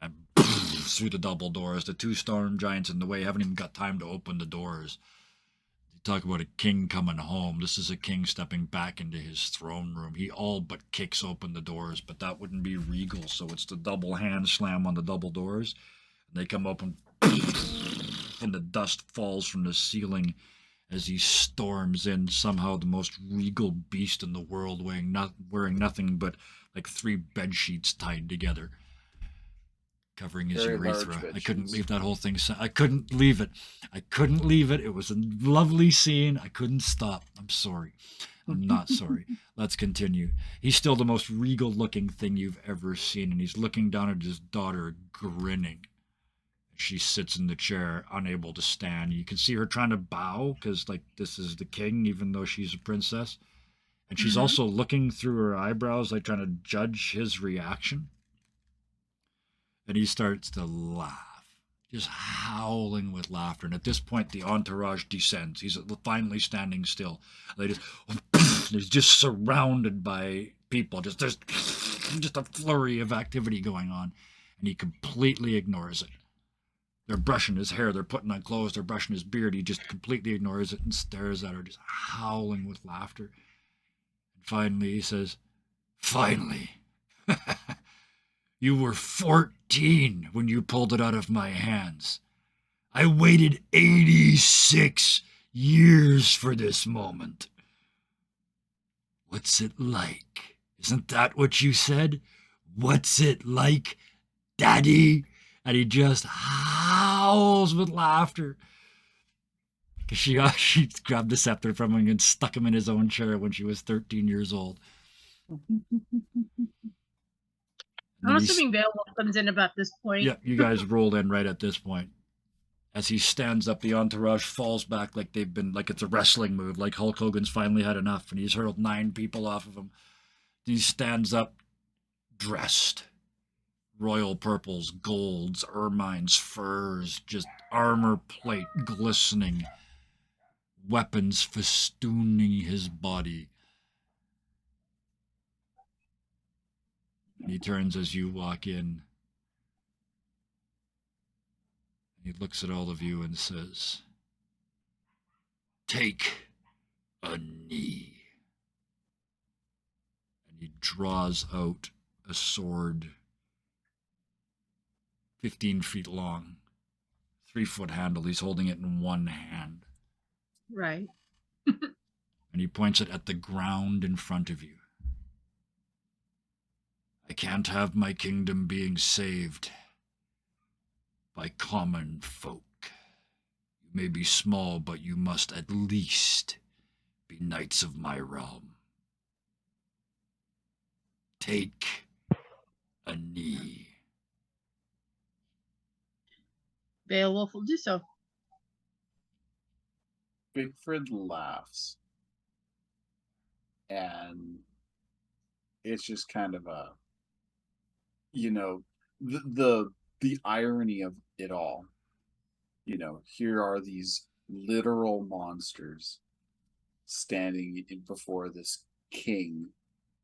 And through the double doors, the 2 storm giants in the way haven't even got time to open the doors. You talk about a king coming home. This is a king stepping back into his throne room. He all but kicks open the doors, but that wouldn't be regal, so it's the double hand slam on the double doors. And they come open, and the dust falls from the ceiling as he storms in, somehow the most regal beast in the world, wearing nothing but like 3 bed sheets tied together, covering his Very large urethra. bed I couldn't sheets. leave that whole thing. I couldn't leave it. It was a lovely scene. I couldn't stop. I'm sorry. I'm not sorry. Let's continue. He's still the most regal looking thing you've ever seen, and he's looking down at his daughter, grinning. She sits in the chair, unable to stand. You can see her trying to bow because, like, this is the king, even though she's a princess. And she's Mhm. also looking through her eyebrows, like trying to judge his reaction. And he starts to laugh, just howling with laughter. And at this point, the entourage descends. He's finally standing still. He's just surrounded by people. There's just a flurry of activity going on, and he completely ignores it. They're brushing his hair, they're putting on clothes, they're brushing his beard. He just completely ignores it and stares at her, just howling with laughter. And finally he says, "Finally. You were 14 when you pulled it out of my hands. I waited 86 years for this moment. What's it like? Isn't that what you said? What's it like, Daddy?" And he just howls with laughter. She grabbed the scepter from him and stuck him in his own chair when she was 13 years old. I'm assuming Beowulf comes in about this point. Yeah, you guys rolled in right at this point. As he stands up, the entourage falls back like it's a wrestling move, like Hulk Hogan's finally had enough, and he's hurled 9 people off of him. He stands up, dressed. Royal purples, golds, ermines, furs, just armor plate glistening, weapons festooning his body. And he turns as you walk in. He looks at all of you and says, "Take a knee." And he draws out a sword 15 feet long, 3-foot handle. He's holding it in one hand. Right. And he points it at the ground in front of you. I can't have my kingdom being saved by common folk. You may be small, but you must at least be knights of my realm. Take a knee. Beowulf will do so. Bigford laughs. And it's just kind of a, you know, the irony of it all. You know, here are these literal monsters standing before this king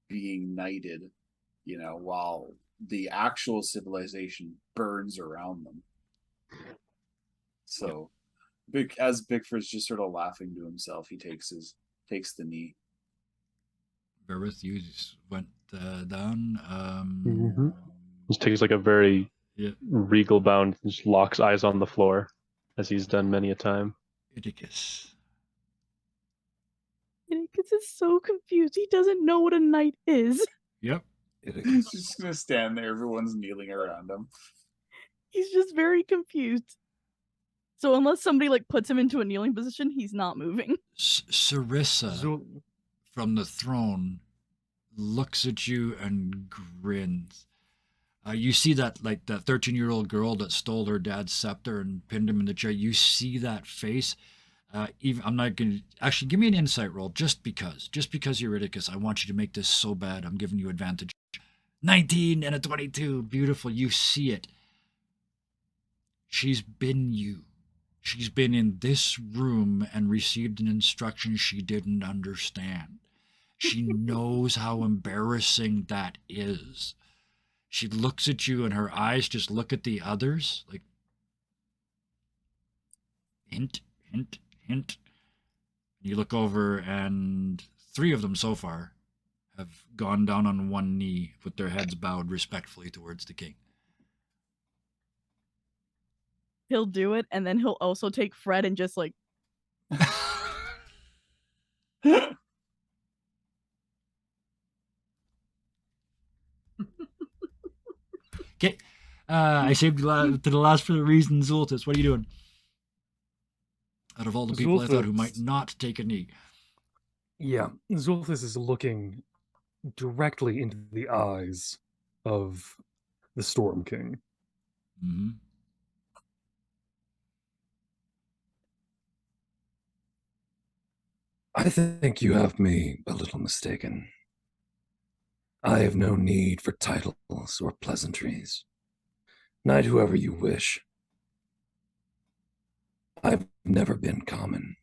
being knighted, you know, while the actual civilization burns around them. So as Bigford's just sort of laughing to himself, he takes the knee. Verith, you just went down. Just takes like a very Yeah. regal bound and just locks eyes on the floor, as he's done many a time. Iticus. Iticus is so confused. He doesn't know what a knight is. Yep. He's just gonna stand there. Everyone's kneeling around him. He's just very confused. So unless somebody like puts him into a kneeling position, he's not moving. Sarissa Zul- from the throne looks at you and grins. You see that 13-year-old girl that stole her dad's scepter and pinned him in the chair. You see that face. I'm not gonna actually give me an insight roll just because you're Iticus. I want you to make this so bad. I'm giving you advantage. 19 and a 22. Beautiful. You see it. She's been you. She's been in this room and received an instruction she didn't understand. She knows how embarrassing that is. She looks at you and her eyes just look at the others like hint, hint, hint. You look over and 3 of them so far have gone down on one knee with their heads bowed respectfully towards the king. He'll do it, and then he'll also take Fred and just like Okay. I saved you to the last for the reason, Zultus. What are you doing? Out of all the people I thought who might not take a knee. Yeah, Zulthus is looking directly into the eyes of the Storm King. Mm-hmm. I think you have me a little mistaken. I have no need for titles or pleasantries. Knight whoever you wish. I've never been common.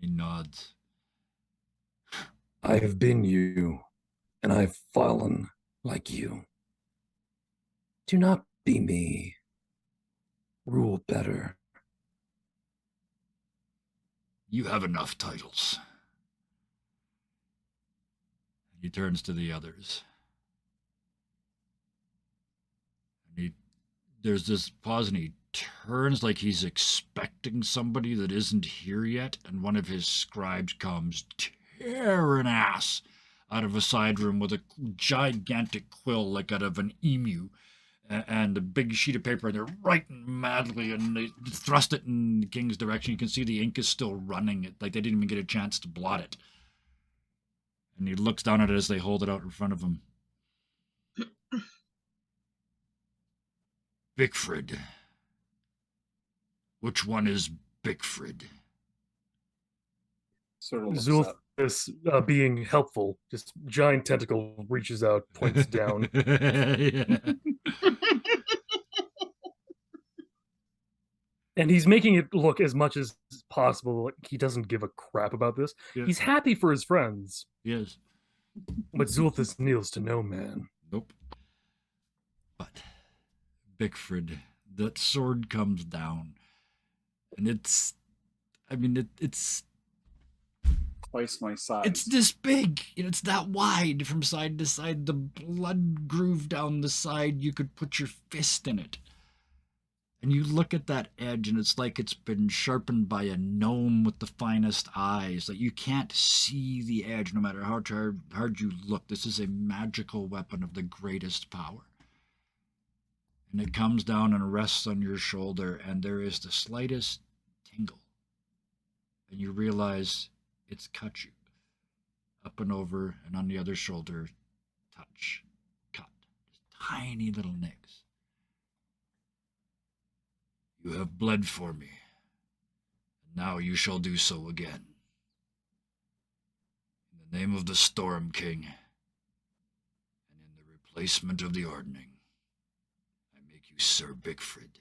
He nods. I have been you, and I've fallen like you. Do not be me. Rule better. You have enough titles. He turns to the others. And there's this pause and he turns like he's expecting somebody that isn't here yet, and one of his scribes comes tearing ass out of a side room with a gigantic quill like out of an emu and a big sheet of paper, and they're writing madly, and they thrust it in the king's direction. You can see the ink is still running. Like they didn't even get a chance to blot it. And he looks down at it as they hold it out in front of him. Bigford. Which one is Bigford? Sort of looks up. Zulthus, being helpful, just giant tentacle reaches out, points down. Yeah. And he's making it look as much as possible like he doesn't give a crap about this. Yeah. He's happy for his friends, Yes. but Zulthus kneels to no man. Nope. But Bigford, that sword comes down, and it's Twice my size. it's this big. It's that wide from side to side. The blood groove down the side. You could put your fist in it. And you look at that edge, and it's like it's been sharpened by a gnome with the finest eyes. Like you can't see the edge no matter how hard you look. This is a magical weapon of the greatest power. And it comes down and rests on your shoulder, and there is the slightest tingle. And you realize it's cut you. Up and over, and on the other shoulder, touch, cut. Just tiny little nicks. You have bled for me, and now you shall do so again. In the name of the Storm King, and in the replacement of the Ordning, I make you Sir Bigfrid.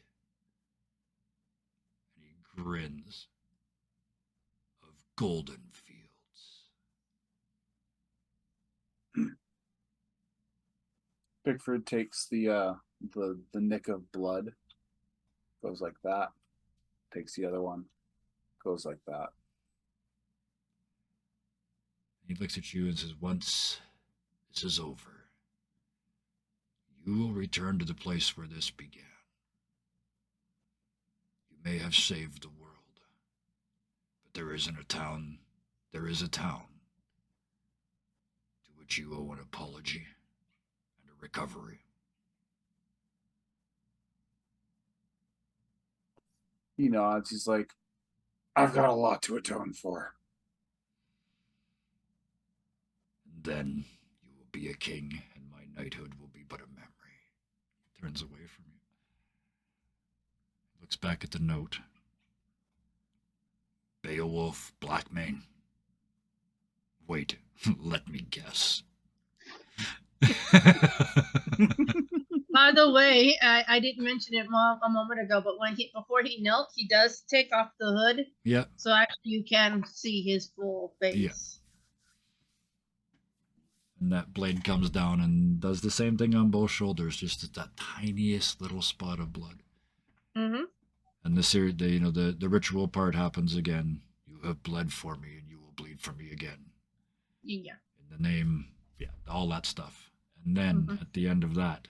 And he grins. Of Golden Fields. Bigford takes the nick of blood, goes like that, takes the other one, goes like that. He looks at you and says, once this is over, you will return to the place where this began. You may have saved the world, but there is a town to which you owe an apology and a recovery. He nods. He's like, I've got a lot to atone for. And then you will be a king, and my knighthood will be but a memory. He turns away from you. Looks back at the note. Beowulf Blackmane. Wait, let me guess. By the way, I didn't mention it a moment ago, but before he knelt, he does take off the hood, Yeah. so actually you can see his full face. Yeah. And that blade comes down and does the same thing on both shoulders, just that tiniest little spot of blood. Mm-hmm. And the ritual part happens again. You have bled for me, and you will bleed for me again. Yeah. In the name, all that stuff. And then at the end of that,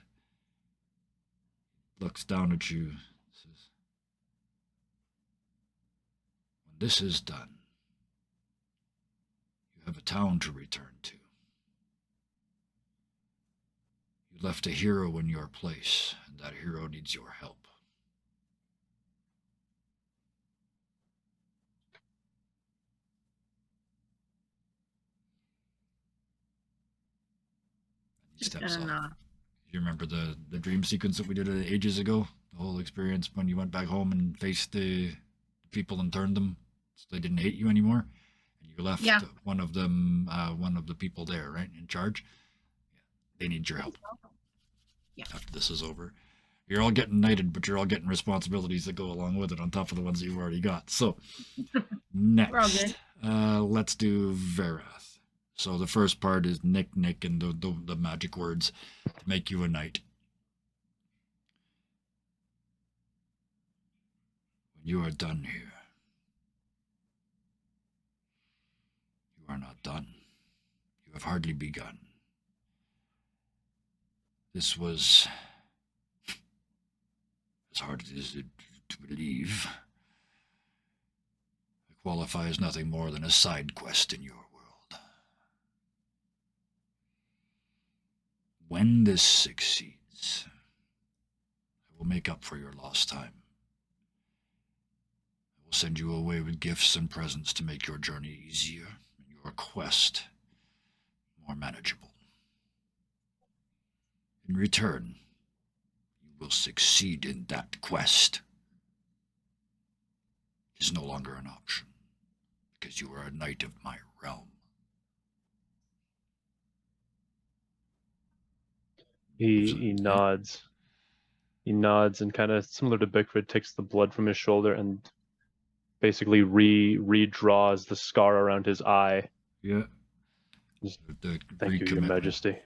looks down at you, says, when this is done, you have a town to return to. You left a hero in your place, and that hero needs your help. He steps off. You remember the dream sequence that we did ages ago? The whole experience when you went back home and faced the people and turned them so they didn't hate you anymore? And you left one of them, one of the people there, right, in charge? They need your help. Yeah. After this is over. You're all getting knighted, but you're all getting responsibilities that go along with it on top of the ones that you've already got. So, next, let's do Verath. So the first part is Nick, and the magic words to make you a knight. When you are done here, you are not done. You have hardly begun. This was as hard as it is to believe. It qualifies nothing more than a side quest in your world. When this succeeds, I will make up for your lost time. I will send you away with gifts and presents to make your journey easier and your quest more manageable. In return, you will succeed in that quest. It is no longer an option, because you are a knight of my realm. He nods. He nods and kind of similar to Bickford, takes the blood from his shoulder and basically redraws the scar around his eye. Yeah. Thank you, Your Majesty. And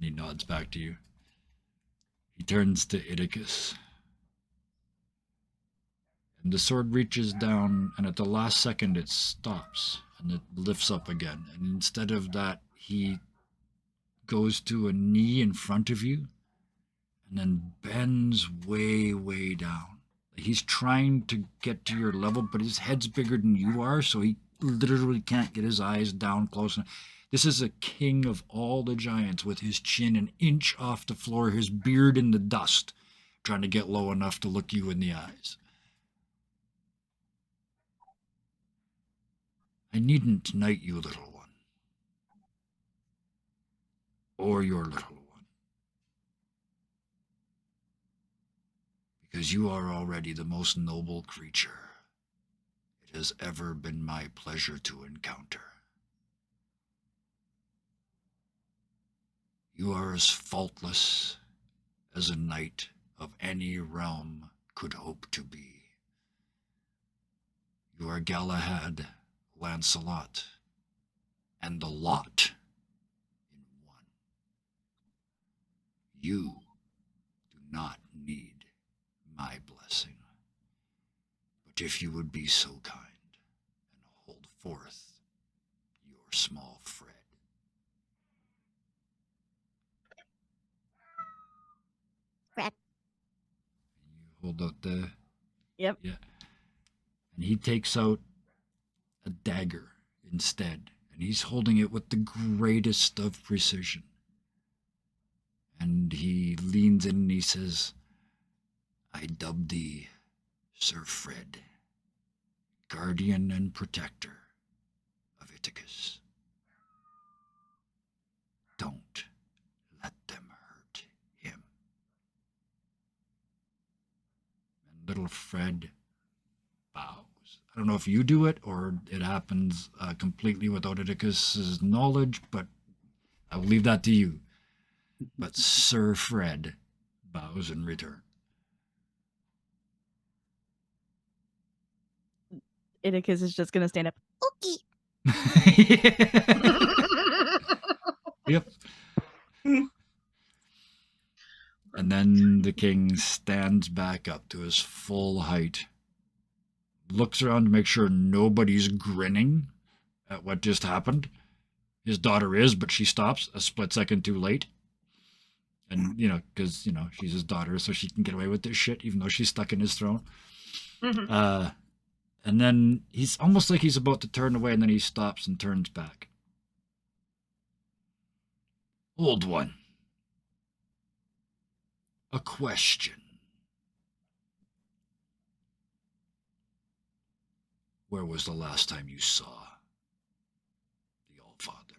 he nods back to you. He turns to Idicus. And the sword reaches down, and at the last second it stops, and it lifts up again. And instead of that, he goes to a knee in front of you and then bends way, way down. He's trying to get to your level, but his head's bigger than you are, so he literally can't get his eyes down close enough. This is a king of all the giants with his chin an inch off the floor, his beard in the dust, trying to get low enough to look you in the eyes. I needn't knight you, little one. Or your little one. Because you are already the most noble creature it has ever been my pleasure to encounter. You are as faultless as a knight of any realm could hope to be. You are Galahad, Lancelot, and the lot in one. You do not need my blessing, but if you would be so kind and hold forth your small Fred. Fred. You hold out the... Yep. Yeah. And he takes out a dagger instead, and he's holding it with the greatest of precision. And he leans in and he says, I dub thee Sir Fred, guardian and protector of Ithacus. Don't let them hurt him. And little Fred bows. I don't know if you do it or it happens completely without Ithacus' knowledge, but I will leave that to you. But Sir Fred bows in return. Ithacus is just gonna stand up. Okay. Yep. And then the king stands back up to his full height, looks around to make sure nobody's grinning at what just happened. His daughter is, but she stops a split second too late. And, because, she's his daughter, so she can get away with this shit, even though she's stuck in his throne. Mm-hmm. And then he's almost like he's about to turn away, and then he stops and turns back. Old one. A question. Where was the last time you saw the Allfather?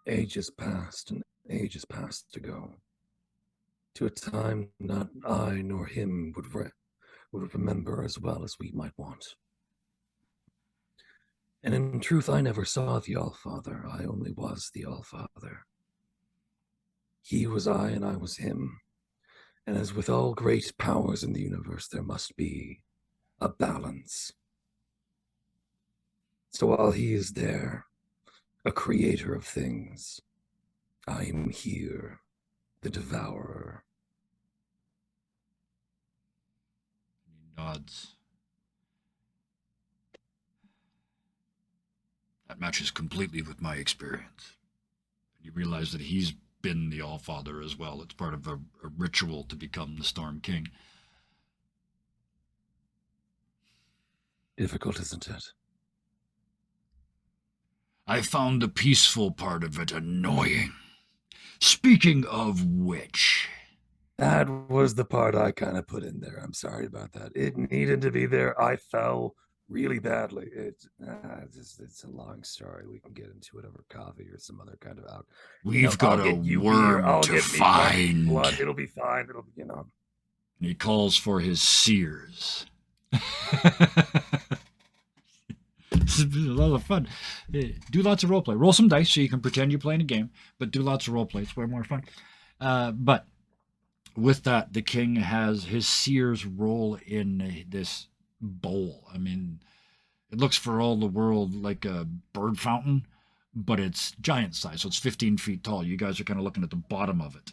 Ages passed and ages passed ago, to a time not I nor him would remember as well as we might want. And in truth, I never saw the Allfather. I only was the Allfather. He was I and I was him. And as with all great powers in the universe, there must be a balance. So while he is there, a creator of things, I am here, the devourer. He nods. That matches completely with my experience. You realize that he's been the Allfather as well. It's part of a ritual to become the Storm King. Difficult, isn't it? I found the peaceful part of it annoying. Speaking of which... That was the part I kind of put in there. I'm sorry about that. It needed to be there. I fell really badly. It's a long story. We can get into it over coffee or some other kind of out. We've got a worm to find. Blood. It'll be fine. It'll be, And he calls for his seers. This has been a lot of fun. Do lots of roleplay. Roll some dice so you can pretend you're playing a game, but do lots of roleplay. It's way more fun. But with that, the king has his seers roll in this bowl. I mean, it looks for all the world like a bird fountain, but it's giant size, so it's 15 feet tall. You guys are kind of looking at the bottom of it.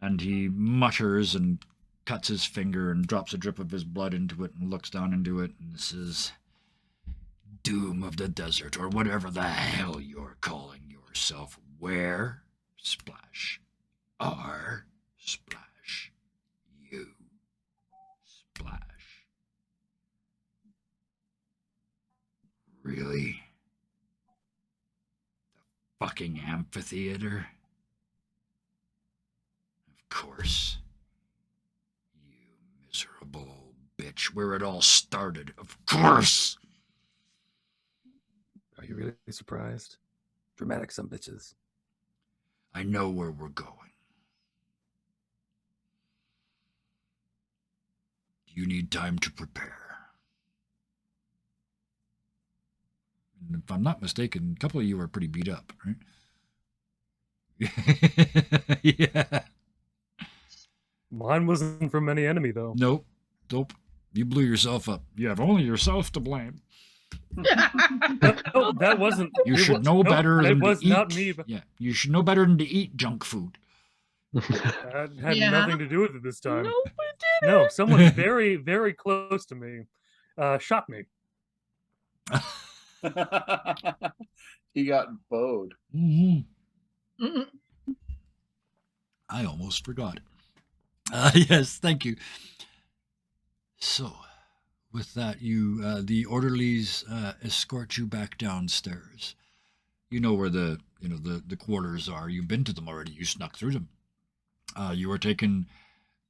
And he mutters and cuts his finger and drops a drip of his blood into it and looks down into it and says, doom of the desert, or whatever the hell you're calling yourself. Where, Splash, are Splash, you, Splash? Really? The fucking amphitheater? Of course. You miserable old bitch, where it all started, of course! Are you really surprised? Dramatic some bitches. I know where we're going. You need time to prepare. And if I'm not mistaken, a couple of you are pretty beat up, right? Yeah. Mine wasn't from any enemy, though. Nope. You blew yourself up. You have only yourself to blame. No, that wasn't. You it should was- know no, better It than was to eat. not me. But Yeah, you should know better than to eat junk food. that had Yeah. nothing to do with it this time. No, it didn't. No, someone very, very close to me shot me. He got bowed. Hmm. Mm-mm. I almost forgot. Yes, thank you. So, with that, the orderlies escort you back downstairs. You know where the quarters are. You've been to them already. You snuck through them. You were taken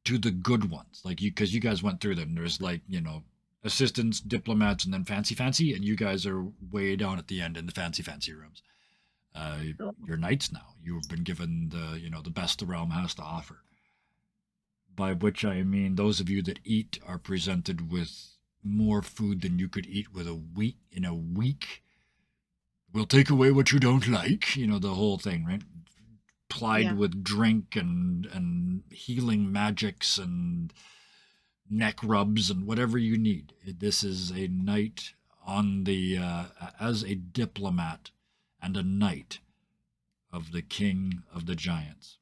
to the good ones, because you guys went through them. There's assistants, diplomats, and then fancy, and you guys are way down at the end in the fancy rooms. You're knights now. You've been given the best the realm has to offer. By which I mean those of you that eat are presented with more food than you could eat in a week. We'll take away what you don't like. The whole thing, right? Plied Yeah. with drink and healing magics and neck rubs and whatever you need. This is a knight on the as a diplomat and a knight of the King of the Giants.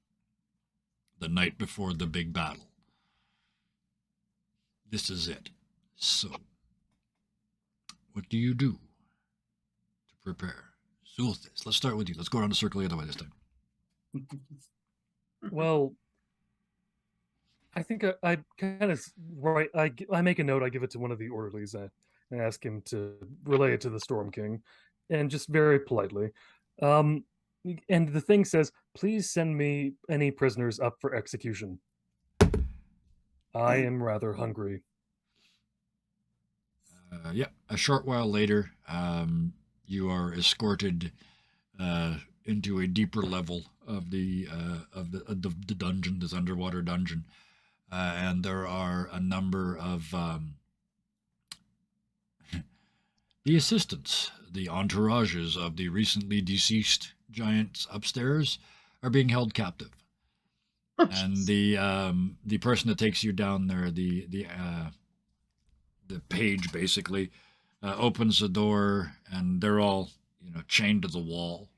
The night before the big battle. This is it. So, what do you do to prepare? Zulthis, let's start with you. Let's go around the circle the other way this time. Well, I think I kind of right. I make a note. I give it to one of the orderlies and ask him to relay it to the Storm King, and just very politely. And the thing says, "Please send me any prisoners up for execution. I am rather hungry." A short while later, you are escorted into a deeper level of the dungeon, this underwater dungeon, and there are a number of the assistants, the entourages of the recently deceased giants upstairs, are being held captive. And the person that takes you down there, the page basically, opens the door, and they're all chained to the wall,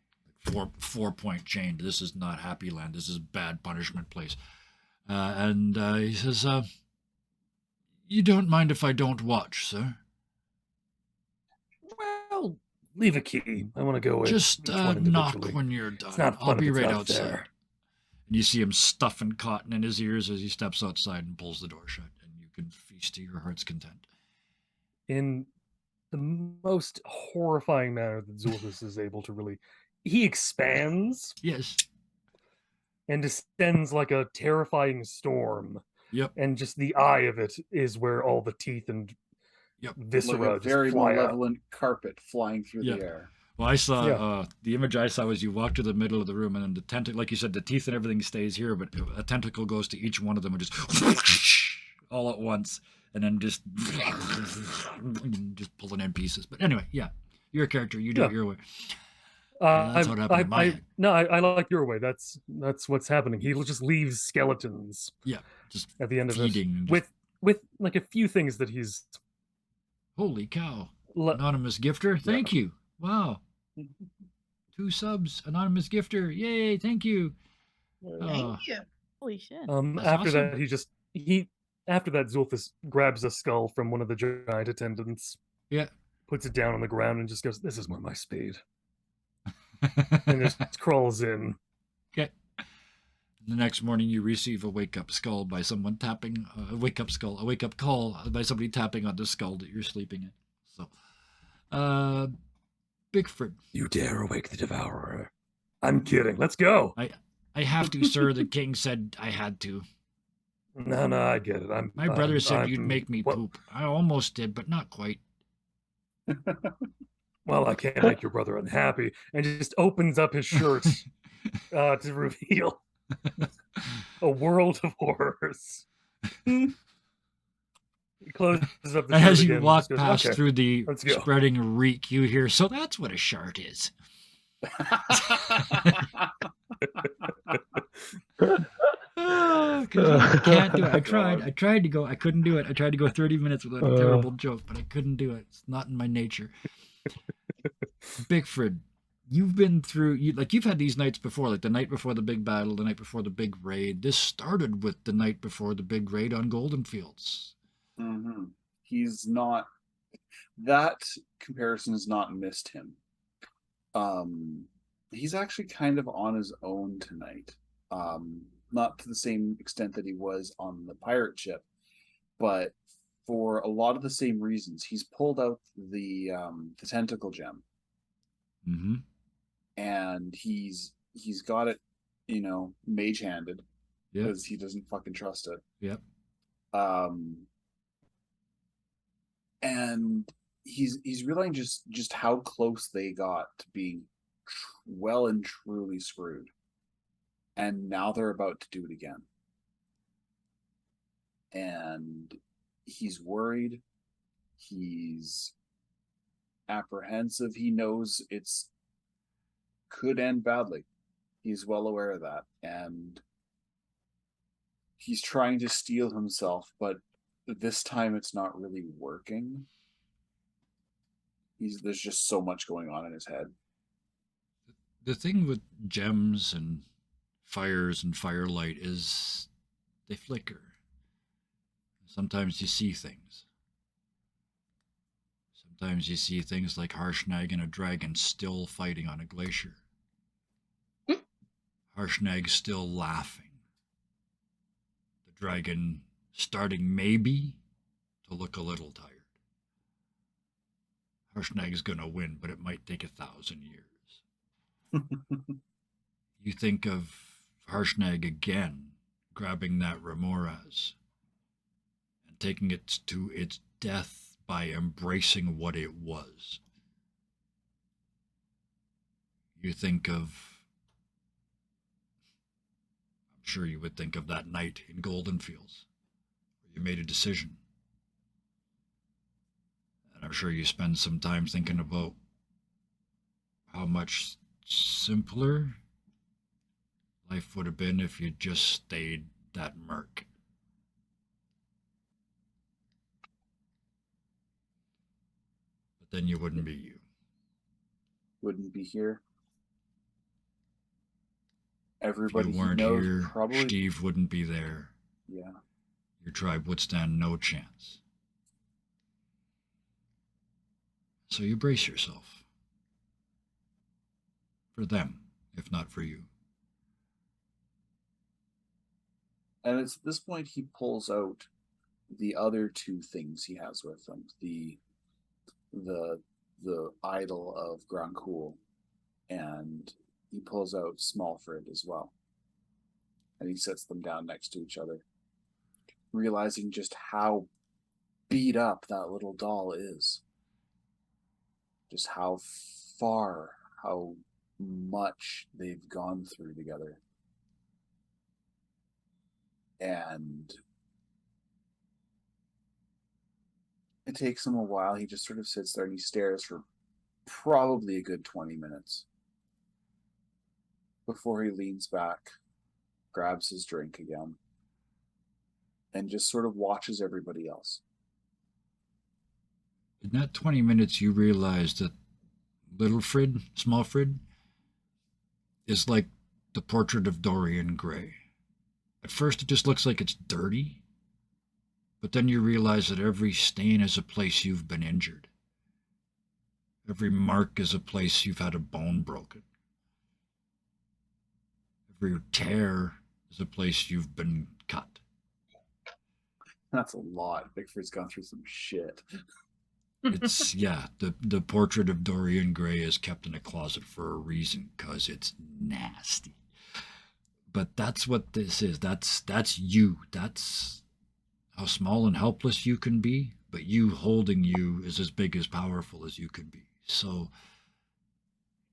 4-point chained. This is not Happy Land. This is bad punishment place. And he says, "You don't mind if I don't watch, sir? Well, leave a key. I want to go with Just each one knock individually. when you're done. It's not I'll fun be if it's right not outside." there. And you see him stuffing cotton in his ears as he steps outside and pulls the door shut, and you can feast to your heart's content. In the most horrifying manner that Zulthis is able to really, he expands Yes. and descends like a terrifying storm, Yep. and just the eye of it is where all the teeth and Yep. viscera Like a just very fly out. malevolent carpet flying through Yeah. the air. Well, I saw Yeah. the image I saw was you walk to the middle of the room, and then the tentacle, like you said, the teeth and everything stays here, but a tentacle goes to each one of them and just all at once, and then just pulling in pieces. But anyway, yeah, your character, you do Yeah. it your way. I've- That's what happened in my head. No, I like your way. That's what's happening. He just leaves skeletons Yeah, just at the end of it feeding. And just, with like a few things that he's holy cow! le- Anonymous gifter, thank you. Wow, 2 subs, anonymous gifter, yay! Thank you. Oh, Thank you. Holy shit. That's after awesome. that after that Zulthis grabs a skull from one of the giant attendants. yeah, puts it down on the ground and just goes, "This is my spade," and just crawls in. Okay. The next morning, you receive a wake-up call by someone tapping a wake-up call by somebody tapping on the skull that you're sleeping in. So, Bigford. You dare awake the devourer? I'm kidding. Let's go. I have to, sir. The king said I had to. No, I get it. My brother said I'm- you'd make me well- poop. I almost did, but not quite. Well, I can't make your brother unhappy, and just opens up his shirt to reveal a world of horrors. He closes up the And shirt as you again and walk just goes, past "Okay, through the let's go." spreading reek, you hear, "So that's what a shart is." Because you can't do it. I tried to go. I couldn't do it. I tried to go 30 minutes without a terrible joke, but I couldn't do it. It's not in my nature. Bigford, you've been through. You've had these nights before, like the night before the big battle, the night before the big raid. This started with the night before the big raid on Golden Fields. Mm-hmm. He's not. That comparison has not missed him. He's actually kind of on his own tonight. Not to the same extent that he was on the pirate ship, but for a lot of the same reasons. He's pulled out the tentacle gem, Mm-hmm. and he's got it, mage handed, Yep. because he doesn't fucking trust it. Yep. And he's realizing just how close they got to being well and truly screwed, and now they're about to do it again, and he's worried, he's apprehensive, he knows it's could end badly, he's well aware of that, and he's trying to steel himself, but this time it's not really working. There's just so much going on in his head. The thing with gems and fires and firelight is they flicker. Sometimes you see things. Sometimes you see things like Harshnag and a dragon still fighting on a glacier. Harshnag still laughing. The dragon starting maybe to look a little tired. Harshnag's gonna win, but it might take 1,000 years. You think of Harshnag again, grabbing that Remoras and taking it to its death by embracing what it was. You think of, I'm sure you would think of that night in Golden Fields, where you made a decision. And I'm sure you spend some time thinking about how much simpler life would have been if you just stayed that merc. But then you wouldn't be you. Wouldn't be here. If Everybody you he weren't knows here, probably. Steve wouldn't be there. Yeah. Your tribe would stand no chance. So you brace yourself. For them, if not for you. And it's at this point he pulls out the other two things he has with him: the idol of Grancool, and he pulls out Smallfred as well. And he sets them down next to each other, realizing just how beat up that little doll is. Just how far, how much they've gone through together. And it takes him a while. He just sort of sits there and he stares for probably a good 20 minutes before he leans back, grabs his drink again, and just sort of watches everybody else. In that 20 minutes, you realize that little Frid, small Frid, is like the portrait of Dorian Gray. At first, it just looks like it's dirty, but then you realize that every stain is a place you've been injured. Every mark is a place you've had a bone broken. Every tear is a place you've been cut. That's a lot. Bigfoot's gone through some shit. It's yeah, the portrait of Dorian Gray is kept in a closet for a reason, because it's nasty. But that's what this is. That's you. That's how small and helpless you can be, but you holding you is as big as powerful as you can be. So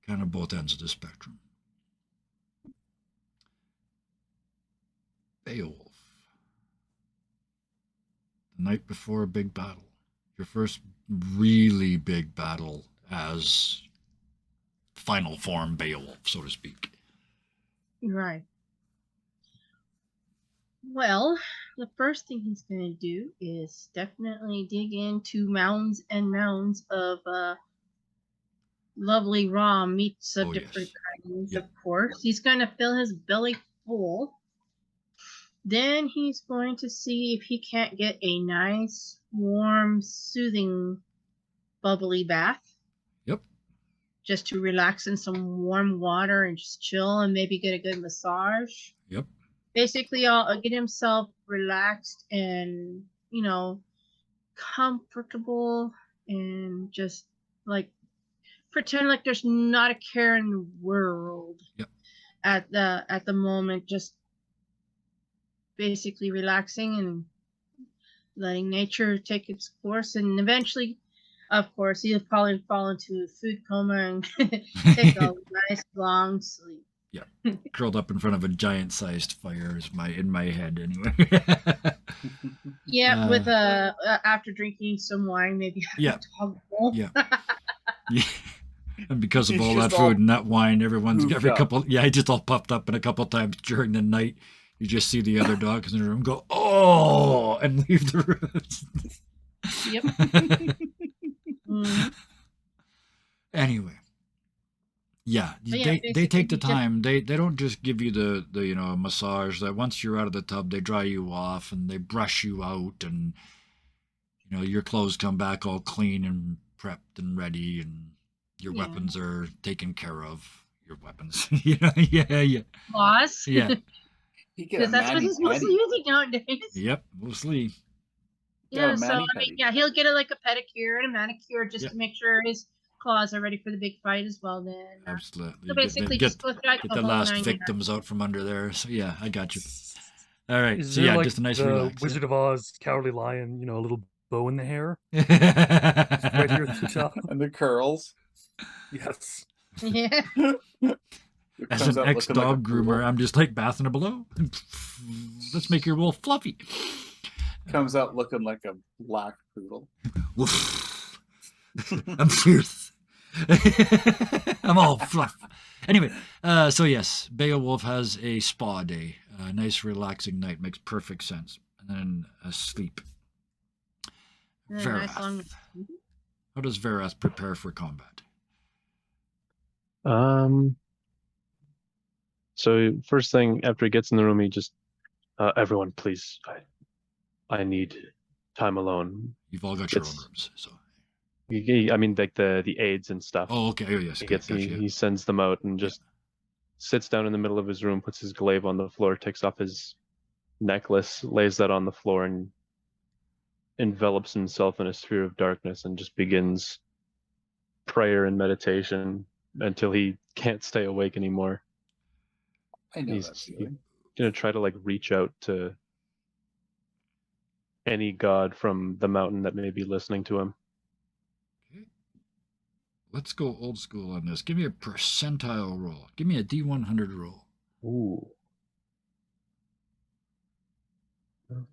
kind of both ends of the spectrum. Beowulf. The night before a big battle. Your first really big battle as final form Beowulf, so to speak. Right. Well, the first thing he's going to do is definitely dig into mounds and mounds of lovely raw meats of Oh, different yes. kinds, Yep. of course. He's going to fill his belly full. Then he's going to see if he can't get a nice, warm, soothing, bubbly bath. Yep. Just to relax in some warm water and just chill and maybe get a good massage. Yep. Basically, I'll get himself relaxed and, comfortable and just like pretend like there's not a care in the world. Yep. At the moment, just basically relaxing and letting nature take its course, and eventually, of course, he'll probably fall into a food coma and take a nice long sleep. Yeah, curled up in front of a giant-sized fire is in my head anyway. Yeah, with after drinking some wine, maybe. Yeah. Dog bowl. Yeah. Yeah. And because of He's all just that all food and that wine, everyone's goofed every up. couple. Yeah, he just all puffed up, and a couple times during the night, you just see the other dogs in the room go, "Oh," and leave the room. Yep. Mhm. Anyway, yeah, But yeah, they basically take the he just- time. They don't just give you the massage. That once you're out of the tub, they dry you off and they brush you out, and your clothes come back all clean and prepped and ready, and your Yeah. weapons are taken care of. Your weapons, yeah. Claws. Yeah. He get a Because that's what mani he's mostly pedi. using nowadays. Yep, mostly. Yeah, Yeah, so I mean, mani-pedi. yeah, he'll get like a pedicure and a manicure just Yeah. to make sure his claws are ready for the big fight as well. Then, Absolutely. so basically, get just go through like the the whole last 9 victims out from under there. So yeah, I got you. All right. Is So there yeah, like just a nice the relax. Wizard of Oz, Cowardly Lion, a little bow in the hair right here at the top? And the curls. Yes. Yeah. It As comes an out looking like a ex-dog groomer, poodle. I'm just like bathing it below. Let's make your wool fluffy. Comes out looking like a black poodle. Woof. I'm fierce. I'm all fluff. Anyway, so yes, Beowulf has a spa day. A nice relaxing night. Makes perfect sense. And then a sleep. And then a nice Verath. long- How does Verath prepare for combat? So first thing after he gets in the room, he just, everyone, please, I need time alone. You've all got your own It's- rooms, so. I mean, like the aides and stuff. Oh, okay. Oh, yes. He sends them out and just sits down in the middle of his room, puts his glaive on the floor, takes off his necklace, lays that on the floor, and envelops himself in a sphere of darkness and just begins prayer and meditation until he can't stay awake anymore. I know He's that feeling. gonna try to like reach out to any god from the mountain that may be listening to him. Okay. Let's go old school on this. Give me a percentile roll. Give me a D100 roll. Ooh.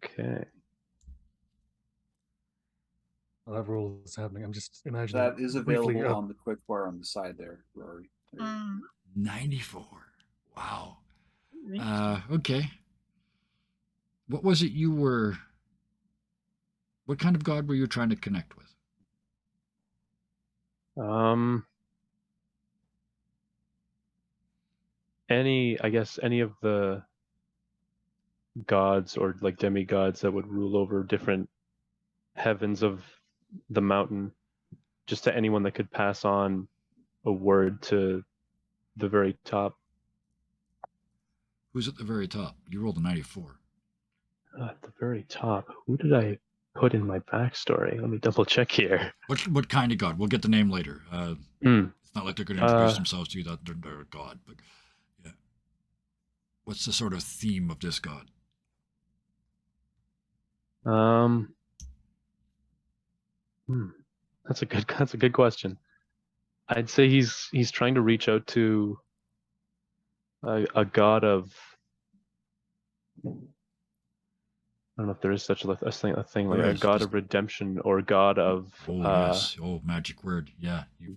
Okay. While that roll is happening, I'm just imagining. That is briefly, available on the quick bar on the side there, Rory. Mm, 94. Wow. right. Okay. What was it you were... What kind of god were you trying to connect with? Any of the gods or like demigods that would rule over different heavens of the mountain, just to anyone that could pass on a word to the very top. Who's at the very top? You rolled a 94. At the very top, who did I put in my backstory? Let me double check here. What kind of god? We'll get the name later. Hmm. It's not like they're going to introduce themselves to you that they're a god, but yeah. What's the sort of theme of this god? That's a good question. I'd say he's trying to reach out to a god of, I don't know if there is such a thing like There a is. god of redemption or a god of Oh yes. Oh, magic word. Yeah, you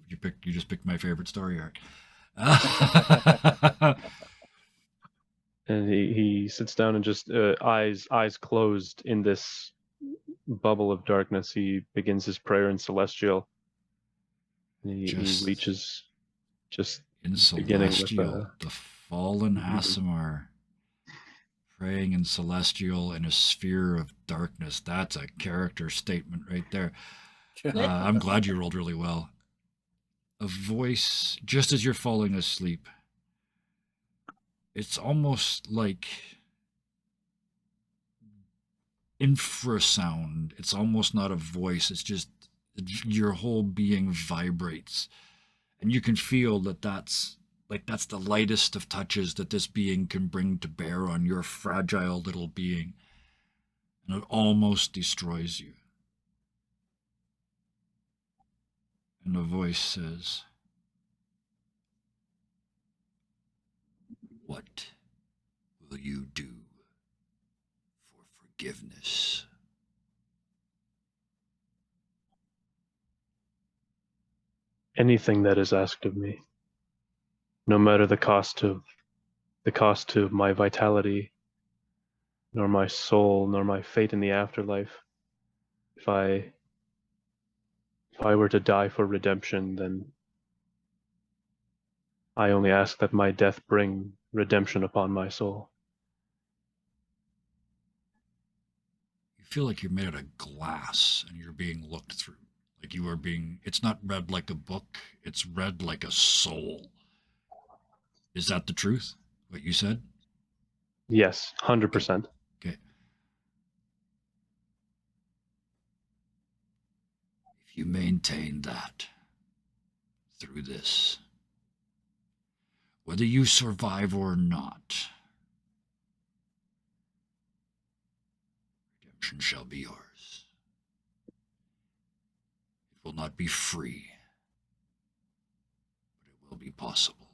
just picked my favorite story arc. and he sits down and just eyes closed in this bubble of darkness. He begins his prayer in Celestial. And he reaches just in beginning with, Celestial, the fallen Mhm. Aasimar praying in Celestial in a sphere of darkness. That's a character statement right there. I'm glad you rolled really well. A voice just as you're falling asleep. It's almost like infrasound. It's almost not a voice. It's just your whole being vibrates. And you can feel that's the lightest of touches that this being can bring to bear on your fragile little being. And it almost destroys you. And a voice says, "What will you do for forgiveness?" Anything that is asked of me, no matter the cost to my vitality, nor my soul, nor my fate in the afterlife. If I were to die for redemption, then I only ask that my death bring redemption upon my soul. You feel like you're made out of glass and you're being looked through. Like you are being, it's not read like a book, it's read like a soul. Is that the truth? What you said? Yes, 100%. Okay. If you maintain that through this, whether you survive or not, redemption shall be yours. It will not be free, but it will be possible.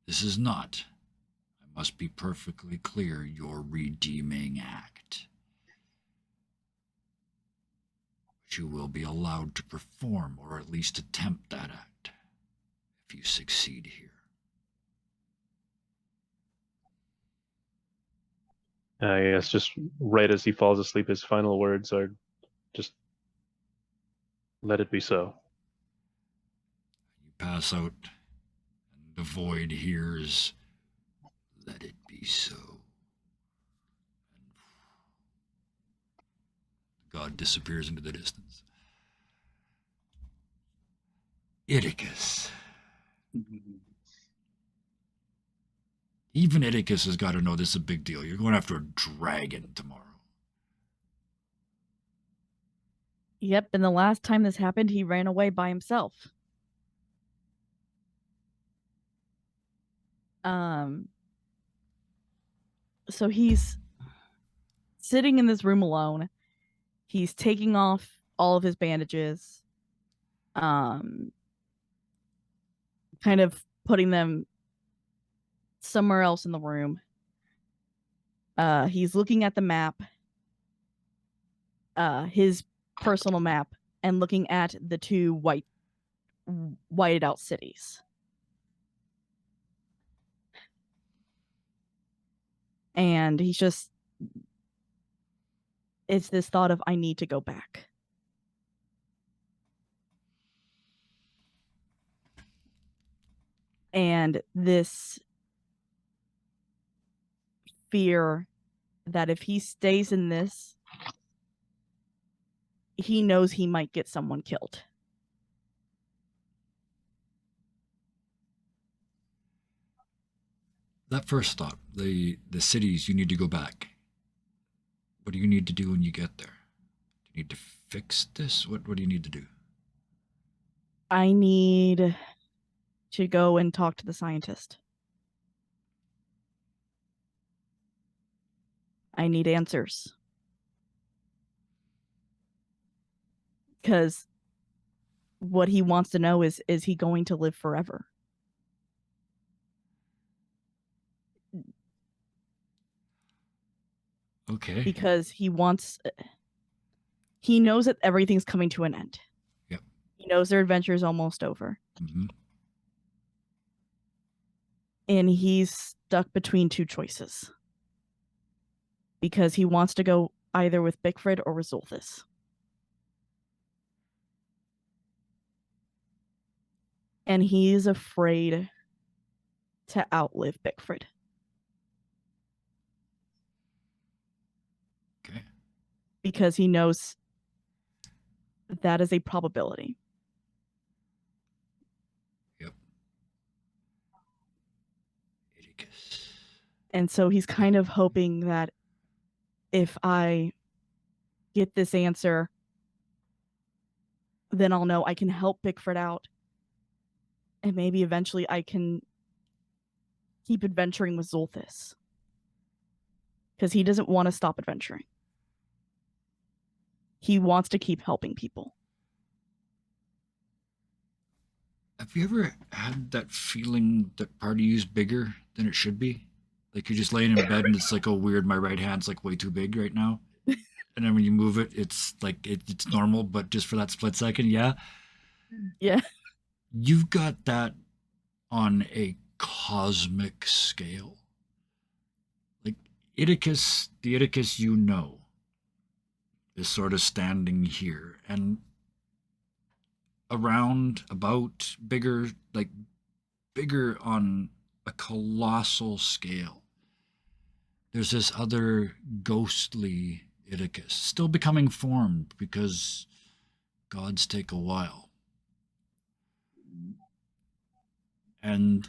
This is not, I must be perfectly clear, your redeeming act. But you will be allowed to perform, or at least attempt that act, if you succeed here. I guess just right as he falls asleep, his final words are just, "Let it be so." You pass out, and the void hears, "Let it be so." And God disappears into the distance. Iticus. Even Iticus has got to know this is a big deal. You're going after a dragon tomorrow. Yep, and the last time this happened, he ran away by himself. So he's sitting in this room alone. He's taking off all of his bandages, kind of putting them somewhere else in the room. He's looking at the map, his personal map, and looking at the two whited out cities. And he's just, it's this thought of, I need to go back. And this fear that if he stays in this, he knows he might get someone killed. That first stop, the cities, you need to go back. What do you need to do when you get there? Do you need to fix this? What do you need to do? I need to go and talk to the scientist. I need answers. Because what he wants to know is he going to live forever? Okay. Because he knows that everything's coming to an end. Yep. He knows their adventure is almost over. Mm-hmm. And he's stuck between two choices. Because he wants to go either with Bickford or with Zulthus. And he's afraid to outlive Bickford. Okay. Because he knows that is a probability. Yep. Idicus. And so he's kind of hoping that if I get this answer, then I'll know I can help Bickford out. And maybe eventually I can keep adventuring with Zulthus. Because he doesn't want to stop adventuring. He wants to keep helping people. Have you ever had that feeling that part of you is bigger than it should be? Like you're just laying in bed and it's like, oh, weird, my right hand's like way too big right now. And then when you move it, it's like it's normal, but just for that split second, yeah. Yeah. You've got that on a cosmic scale. Like Idicus, the Idicus you know, is sort of standing here and around, about, bigger on a colossal scale. There's this other ghostly Idicus, still becoming formed because gods take a while. And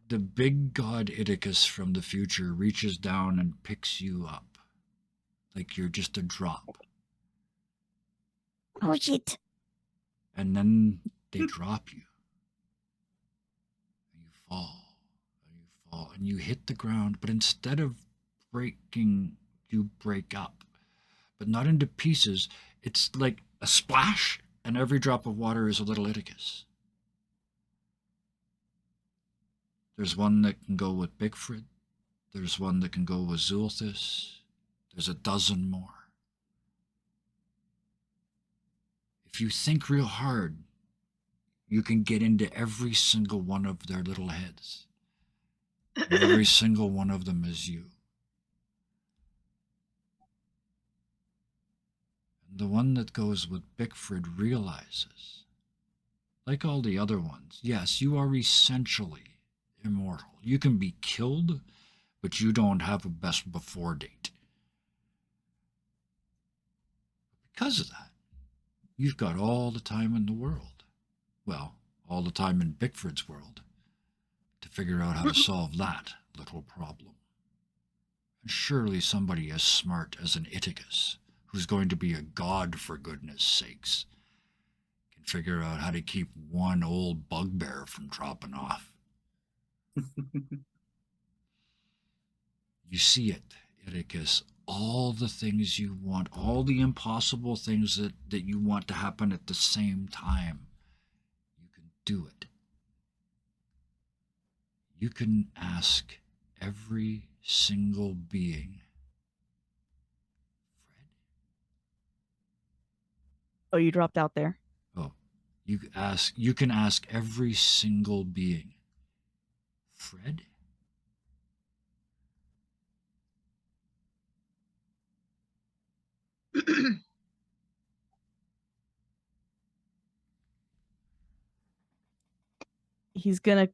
the big god Idicus from the future reaches down and picks you up. Like you're just a drop. Oh, shit. And then they drop you. And you fall. And you fall. And you hit the ground, but instead of breaking, you break up. But not into pieces. It's like a splash, and every drop of water is a little Idicus. There's one that can go with Bickford. There's one that can go with Zulthus. There's a dozen more. If you think real hard, you can get into every single one of their little heads. And every single one of them is you. And the one that goes with Bickford realizes, like all the other ones, yes, you are essentially immortal. You can be killed, but you don't have a best before date. Because of that, you've got all the time in the world. Well, all the time in Bickford's world to figure out how to solve that little problem. And surely somebody as smart as an Idicus, who's going to be a god for goodness sakes, can figure out how to keep one old bugbear from dropping off. You see it, Idicus. All the things you want, all the impossible things that you want to happen at the same time. You can do it. You can ask every single being. Fred? Oh, you dropped out there. Oh, you can ask every single being. Fred? He's gonna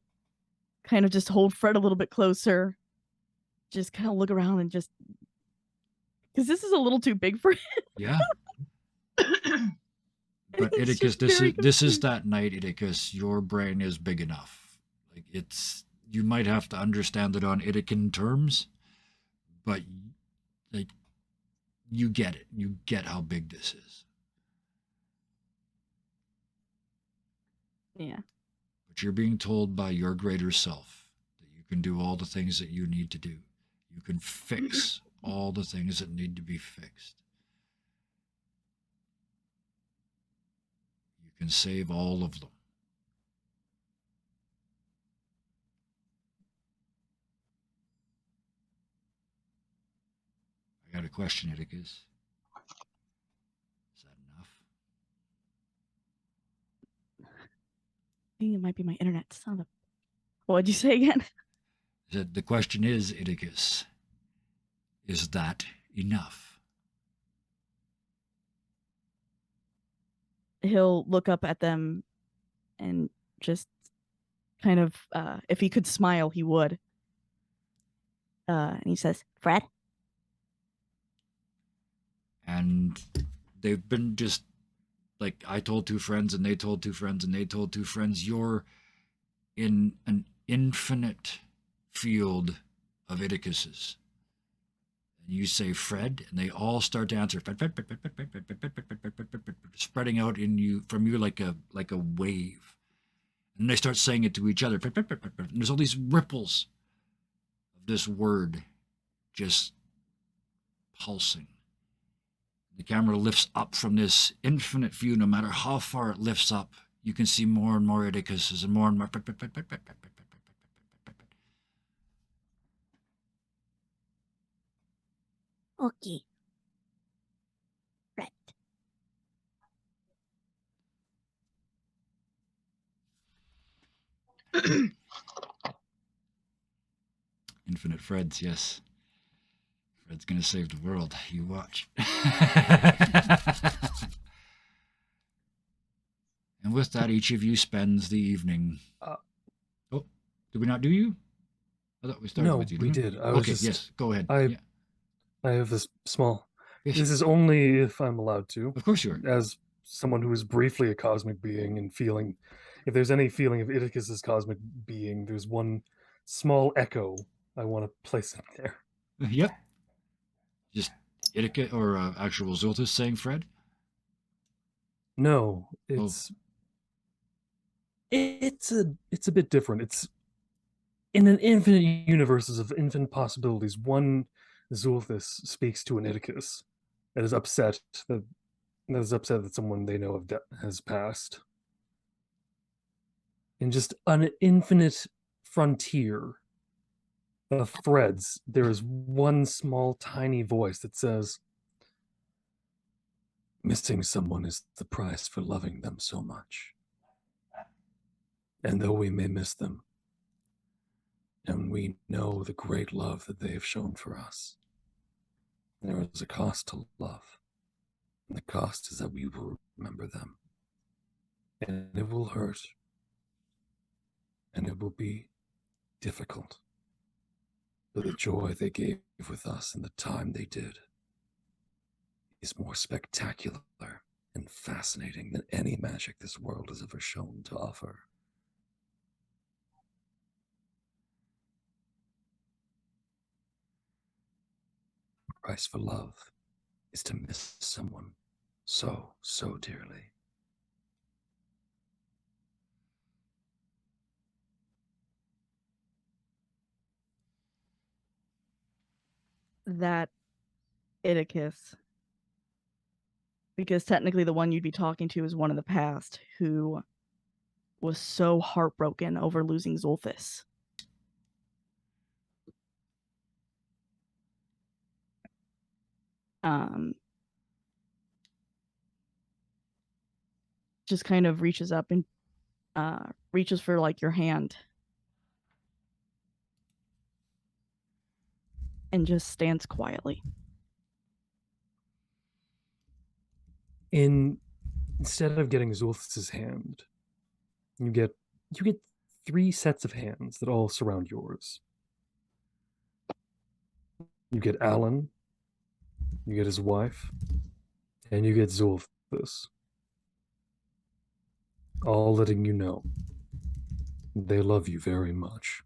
kind of just hold Fred a little bit closer. Just kind of look around and just... Because this is a little too big for him. Yeah. But He's Idicus, just very this is confused. that night, Idicus. Your brain is big enough. Like you might have to understand it on Itican terms, but like you get it. You get how big this is. Yeah. But you're being told by your greater self that you can do all the things that you need to do. You can fix all the things that need to be fixed. You can save all of them. I got a question, Iticus. Is that enough? I think it might be my internet. Son of. What'd you say again? The question is, Iticus, is that enough? He'll look up at them and just kind of, if he could smile, he would. And he says, Fred? And they've been just like, I told two friends and they told two friends and they told two friends, you're in an infinite field of Iticuses. And you say Fred, and they all start to answer Fred, Fred, Fred, Fred, Fred, Fred, Fred, Fred, Fred, Fred, Fred, Fred, Fred, Fred, spreading out in you from you like a wave. And they start saying it to each other. Fred, Fred, Fred, Fred, Fred. And there's all these ripples of this word just pulsing. The camera lifts up from this infinite view. No matter how far it lifts up, you can see more and more Iticuses and more. Okay. Right. Infinite Freds, yes. Fred's gonna save the world. You watch. And with that, each of you spends the evening. Oh, did we not do you? I thought we started No, with you. we didn't did. I was Okay, just- yes, go ahead. I- Yeah. I have this small. Yes, This is only if I'm allowed to. of course you are. As someone who is briefly a cosmic being and feeling, if there's any feeling of Itikus's cosmic being, there's one small echo I want to place in there. Yep. Just Itica or actual Zoltus saying Fred? No, it's it's a bit different. It's in an infinite universes of infinite possibilities. One Zulthus speaks to an Itikus that is upset that someone they know has passed. In just an infinite frontier of threads, there is one small tiny voice that says, "Missing someone is the price for loving them so much. And though we may miss them, and we know the great love that they have shown for us, there is a cost to love. And the cost is that we will remember them. And it will hurt. And it will be difficult. But the joy they gave with us and the time they did is more spectacular and fascinating than any magic this world has ever shown to offer." The price for love is to miss someone so, so dearly. That Itikus. Because technically the one you'd be talking to is one in the past who was so heartbroken over losing Zulthus. Just kind of reaches up and reaches for like your hand and just stands quietly. Instead of getting Zulthus's hand, you get 3 sets of hands that all surround yours. You get Alan, you get his wife, and you get Zulthus. All letting you know they love you very much,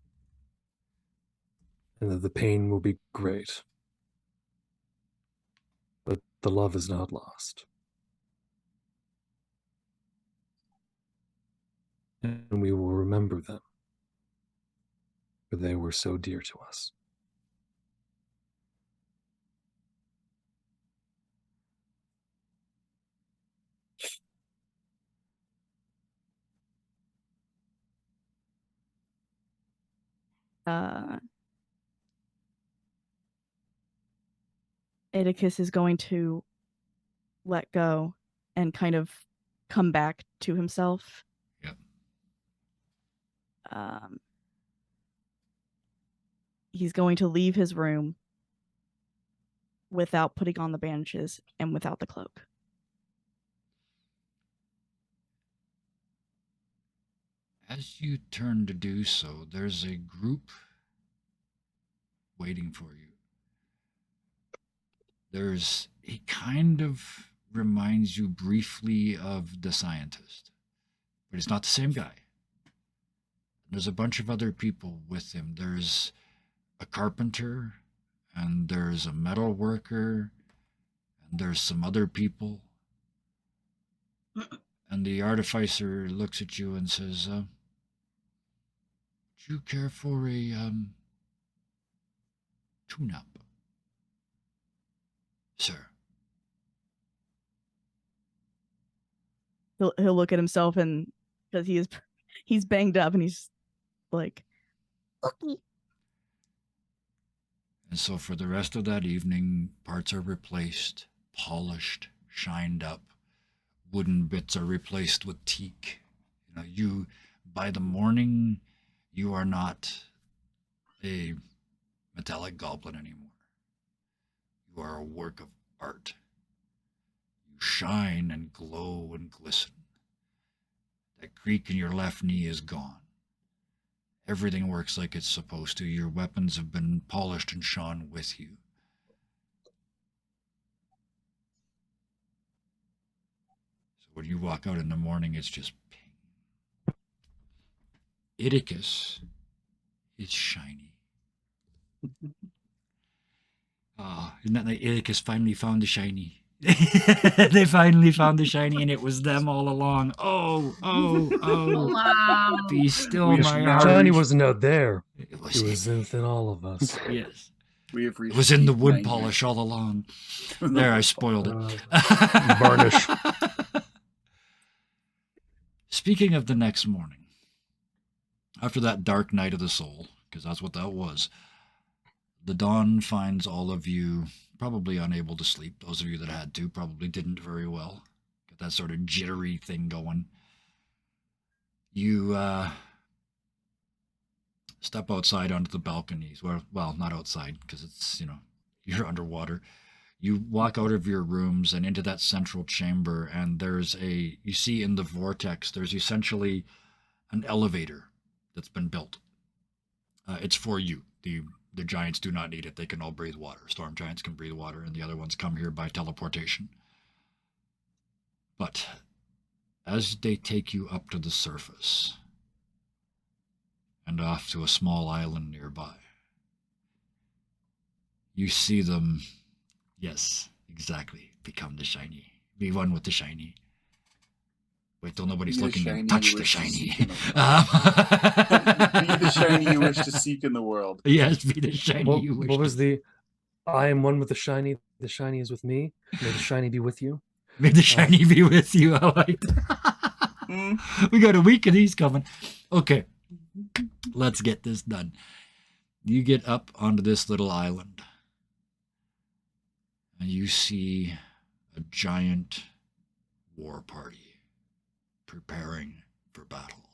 and that the pain will be great. But the love is not lost. And we will remember them, for they were so dear to us. Oedicus is going to let go and kind of come back to himself. Yep. He's going to leave his room without putting on the bandages and without the cloak. As you turn to do so, there's a group waiting for you. He kind of reminds you briefly of the scientist, but he's not the same guy. There's a bunch of other people with him. There's a carpenter, and there's a metal worker, and there's some other people. And the artificer looks at you and says, would you care for a tune-up, sir? He'll look at himself, and because he's banged up, and he's like, okay. And so for the rest of that evening, parts are replaced, polished, shined up. Wooden bits are replaced with teak. By the morning, you are not a metallic goblin anymore. You are a work of art. You shine and glow and glisten. That creak in your left knee is gone. Everything works like it's supposed to. Your weapons have been polished and shone with you. So when you walk out in the morning, it's just ping. Oedicus is shiny. Isn't that like Oedicus finally found the shiny? They finally found the shiny, and it was them all along. Oh. Wow. Be still, We my should heart. Johnny wasn't out there. It It was was within all of us. yes. We have reached It was in the peak wood 90s. polish all along. There, I spoiled it. Varnish. Speaking of the next morning, after that dark night of the soul, because that's what that was, the dawn finds all of you probably unable to sleep. Those of you that had to probably didn't very well. Got that sort of jittery thing going. You step outside onto the balconies. Well, not outside, because it's, you're underwater. You walk out of your rooms and into that central chamber, and you see in the vortex, there's essentially an elevator that's been built. It's for you. The giants do not need it. They can all breathe water. Storm giants can breathe water, and the other ones come here by teleportation. But as they take you up to the surface and off to a small island nearby, you see them, yes, exactly, become the shiny. Be one with the shiny. Wait till nobody's Be the looking shiny and touch you the wish to shiny. seek in Be the shiny you wish to seek in the world. Yes, be the shiny you wish What to was I am one with the shiny is with me. May the shiny be with you. May the shiny be with you. I like that. We got a week of these coming. Okay, let's get this done. You get up onto this little island, and you see a giant war party preparing for battle.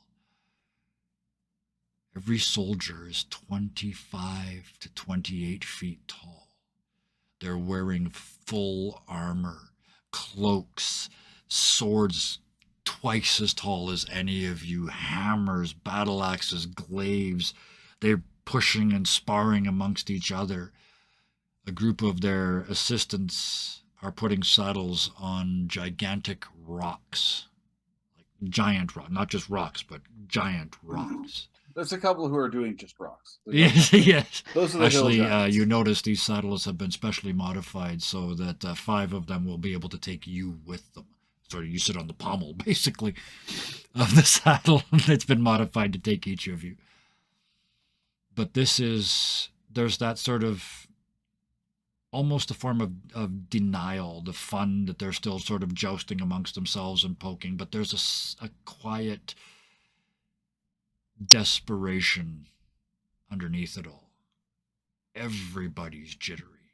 Every soldier is 25 to 28 feet tall. They're wearing full armor, cloaks, swords twice as tall as any of you, hammers, battle axes, glaives. They're pushing and sparring amongst each other. A group of their assistants are putting saddles on gigantic rocks. Like giant rocks, not just rocks, but giant rocks. There's a couple who are doing just rocks. Yes, yes. Those are the Actually, hill giants. you notice these saddles have been specially modified so that 5 of them will be able to take you with them. So you sit on the pommel, basically, of the saddle that's been modified to take each of you. But there's that sort of almost a form of denial, the fun that they're still sort of jousting amongst themselves and poking, but there's a quiet desperation underneath it all. Everybody's jittery.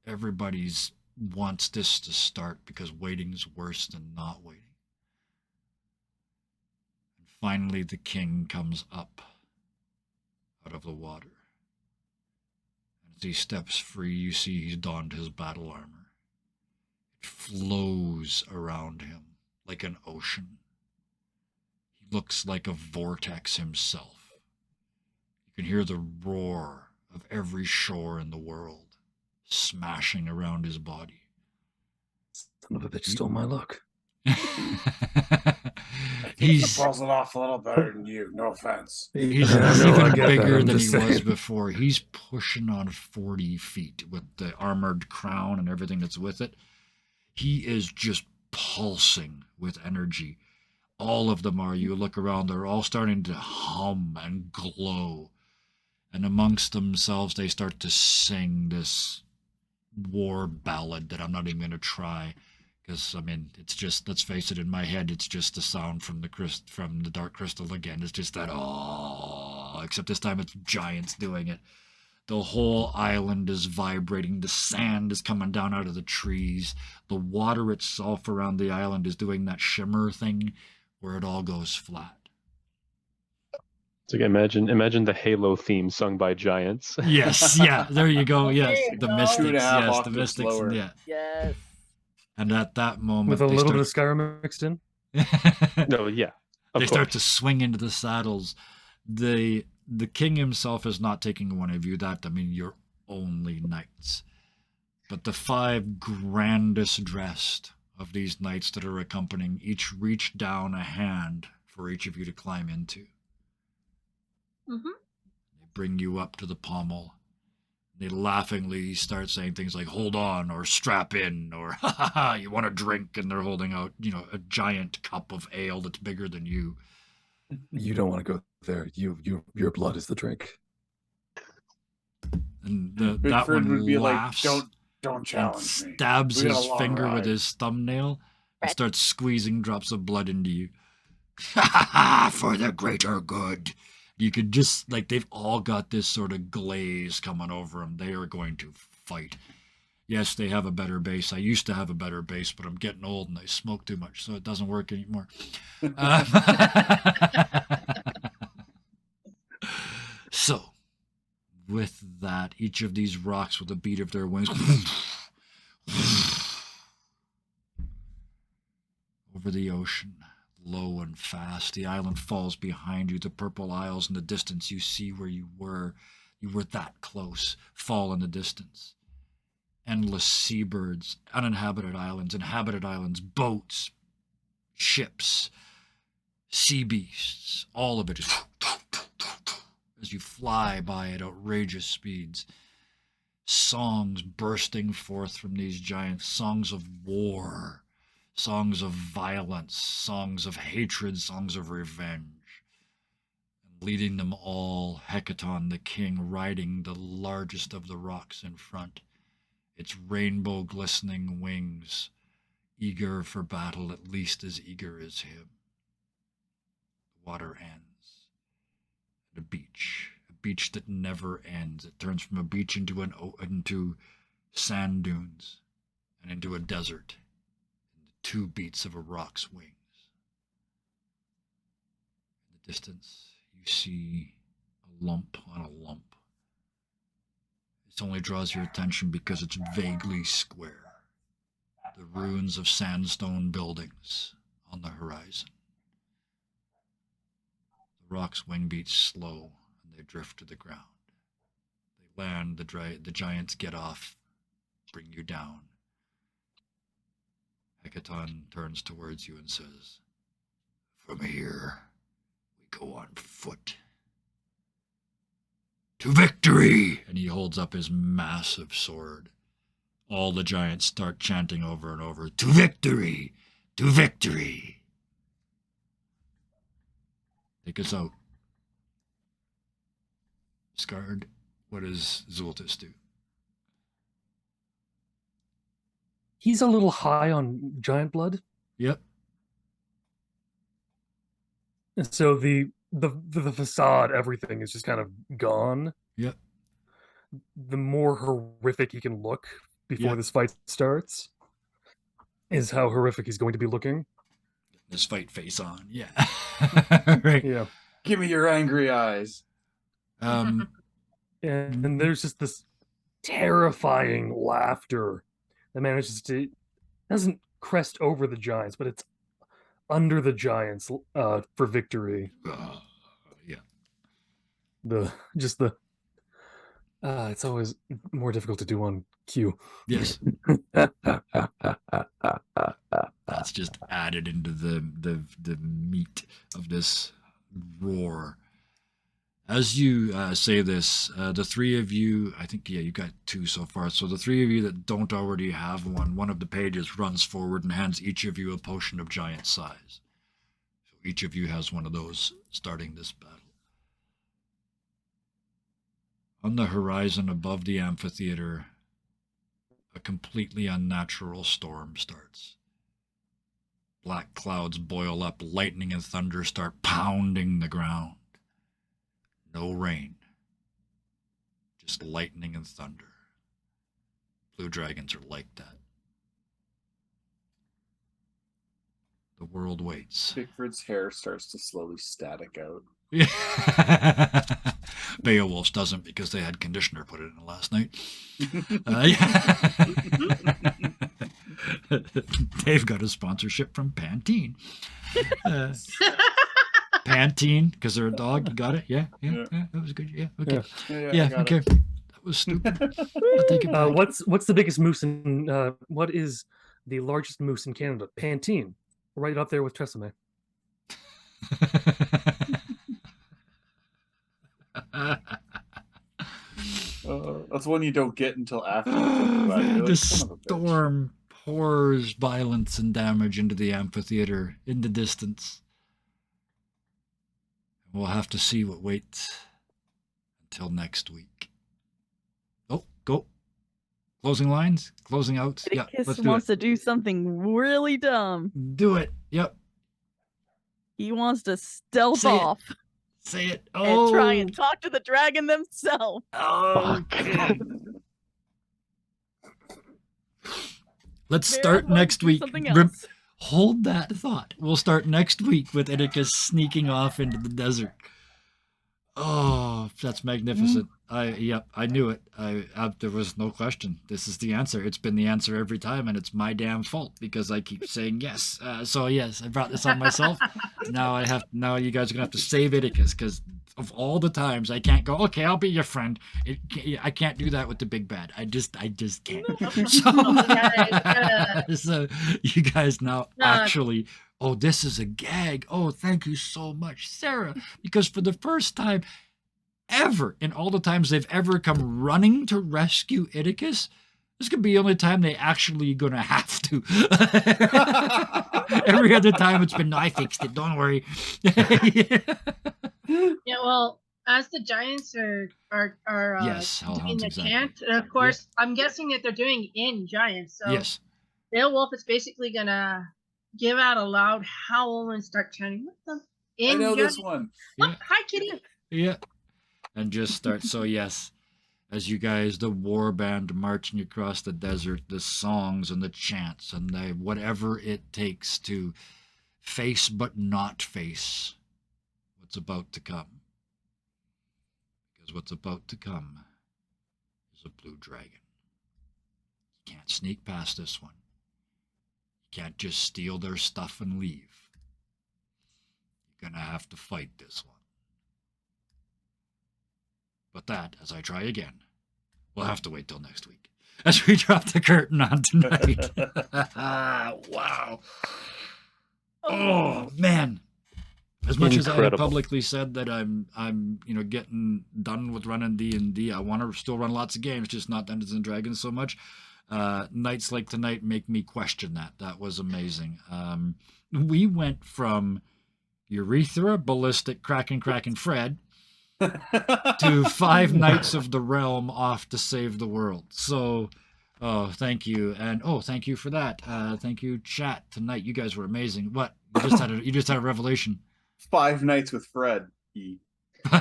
Everybody's wants this to start because waiting's worse than not waiting. And finally the king comes up out of the water. As he steps free, you see he's donned his battle armor. It flows around him like an ocean. He looks like a vortex himself. You can hear the roar of every shore in the world smashing around his body. Son of a bitch stole my luck. He He's pulls it off a little better than you. No offense. he's I know, I even get that, bigger I'm than he just was saying. before. He's pushing on 40 feet with the armored crown and everything that's with it. He is just pulsing with energy. All of them are. You look around, they're all starting to hum and glow. And amongst themselves, they start to sing this war ballad that I'm not even going to try. Because, I mean, it's just, let's face it, in my head, it's just the sound from the Dark Crystal again. It's just that, oh, except this time it's giants doing it. The whole island is vibrating. The sand is coming down out of the trees. The water itself around the island is doing that shimmer thing where it all goes flat. It's like imagine the Halo theme sung by giants. Yes, yeah, there you go. Yes, There you the go. Mystics. 2.5 Yes, the octaves Mystics. lower. Yeah. Yes. And at that moment, With a they little bit start, of Skyrim mixed in. No, yeah. Of they course. start to swing into the saddles. The king himself is not taking one of you. That, I mean, you're only knights. But the 5 grandest dressed of these knights that are accompanying each reach down a hand for each of you to climb into. Mm-hmm. They bring you up to the pommel. They laughingly start saying things like, hold on, or strap in, or ha ha ha, you want a drink? And they're holding out, a giant cup of ale that's bigger than you. You don't want to go there. Your blood is the drink. And Bigford that one would be laughs like, don't and challenge me. stabs We got a his long finger with ride." his thumbnail and Right. starts squeezing drops of blood into you. Ha ha ha, for the greater good. You could just, they've all got this sort of glaze coming over them. They are going to fight. Yes, they have a better base. I used to have a better base, but I'm getting old and I smoke too much, so it doesn't work anymore. So, with that, each of these rocks with the beat of their wings over the ocean, low and fast. The island falls behind you. The purple isles in the distance, you see where you were. You were that close. Fall in the distance. Endless seabirds, inhabited islands, boats, ships, sea beasts, all of it is as you fly by at outrageous speeds. Songs bursting forth from these giants, songs of war, songs of violence, songs of hatred, songs of revenge. And leading them all, Hecaton the king riding the largest of the rocks in front, its rainbow glistening wings, eager for battle, at least as eager as him. The water ends. At a beach that never ends. It turns from a beach into sand dunes and into a desert. And the 2 beats of a rock's wings. In the distance, you see a lump on a lump. This only draws your attention because it's vaguely square. The ruins of sandstone buildings on the horizon. The rock's wing beats slow, and they drift to the ground. They land, the giants get off, bring you down. Hecaton turns towards you and says, "From here, we go on foot. To victory! And he holds up his massive sword. All the giants start chanting over and over, to victory! To victory! Take us out. Scarred, what does Zultus do? He's a little high on giant blood. Yep. And so the facade, everything is just kind of gone. Yep. The more horrific he can look before Yeah. this fight starts is how horrific he's going to be looking. This fight face on. Yeah. Right. Yeah. Give me your angry eyes. And there's just this terrifying laughter that manages to doesn't crest over the giants, but it's under the giants for victory. Yeah. It's always more difficult to do on cue. Yes. That's just added into the meat of this roar. As you say this, the three of you, I think, you got two so far. So the three of you that don't already have one of the pages runs forward and hands each of you a potion of giant size. So each of you has one of those starting this battle. On the horizon above the amphitheater, a completely unnatural storm starts. Black clouds boil up, lightning and thunder start pounding the ground. No rain, just lightning and thunder. Blue dragons are like that. The world waits. Pickford's hair starts to slowly static out. Beowulf's doesn't because they had conditioner put it in last night. Dave got a sponsorship from Pantene. Pantene, because they're a dog. You got it? Yeah, that was good. Yeah, okay. Yeah, Okay. That was stupid. I'll take it back. What's the biggest moose in what is the largest moose in Canada? Pantene, right up there with Tresemme. That's one you don't get until after. You're like, The "Son of a bitch." storm pours violence and damage into the amphitheater in the distance. We'll have to see what waits until next week. Oh, go. Closing lines? Closing out? Yeah, Iticus let's do wants it. to do something really dumb. Do it. Yep. He wants to stealth Say it. off Say it. and Oh, try and talk to the dragon themselves. okay. Let's Very start well next do week. something else. Hold that thought. We'll start next week with Iticus sneaking off into the desert. Oh, that's magnificent. I knew it. There was no question. This is the answer. It's been the answer every time, and it's my damn fault because I keep saying yes. So yes, I brought this on myself. Now you guys are gonna have to save Iticus because of all the times I can't go. Okay, I'll be your friend. I can't do that with the big bad. I just can't. So you guys now actually. Oh, this is a gag. Oh, thank you so much, Sarah. Because for the first time ever, in all the times they've ever come running to rescue Iticus, this could be the only time they actually gonna have to. Every other time it's been, no, I fixed it. Don't worry. Yeah, well, as the giants are Yes, doing hellhounds, the exactly. chant, and of course, I'm guessing that they're doing in giants. So Yes. Beowulf is basically gonna give out a loud howl and start chanting. What the? I In know this giants? one. Oh, Yeah. hi, kitty. Yeah. And just start. So, yes, as you guys, the war band marching across the desert, the songs and the chants and the whatever it takes to face but not face what's about to come. Because what's about to come is a blue dragon. You can't sneak past this one. You can't just steal their stuff and leave. You're gonna have to fight this one. But that, as I try again, we'll have to wait till next week. As we drop the curtain on tonight. Wow. Oh, man. As much as I have Incredible. publicly said that I'm getting done with running D&D, I want to still run lots of games, just not Dungeons and Dragons so much. Nights like tonight make me question that. That was amazing. We went from Urethra, Ballistic, Kraken, Fred to 5 Knights of the Realm off to save the world. So, oh, thank you, and thank you for that. Thank you, chat tonight. You guys were amazing. What you just had a revelation. 5 nights with Fred. Oh,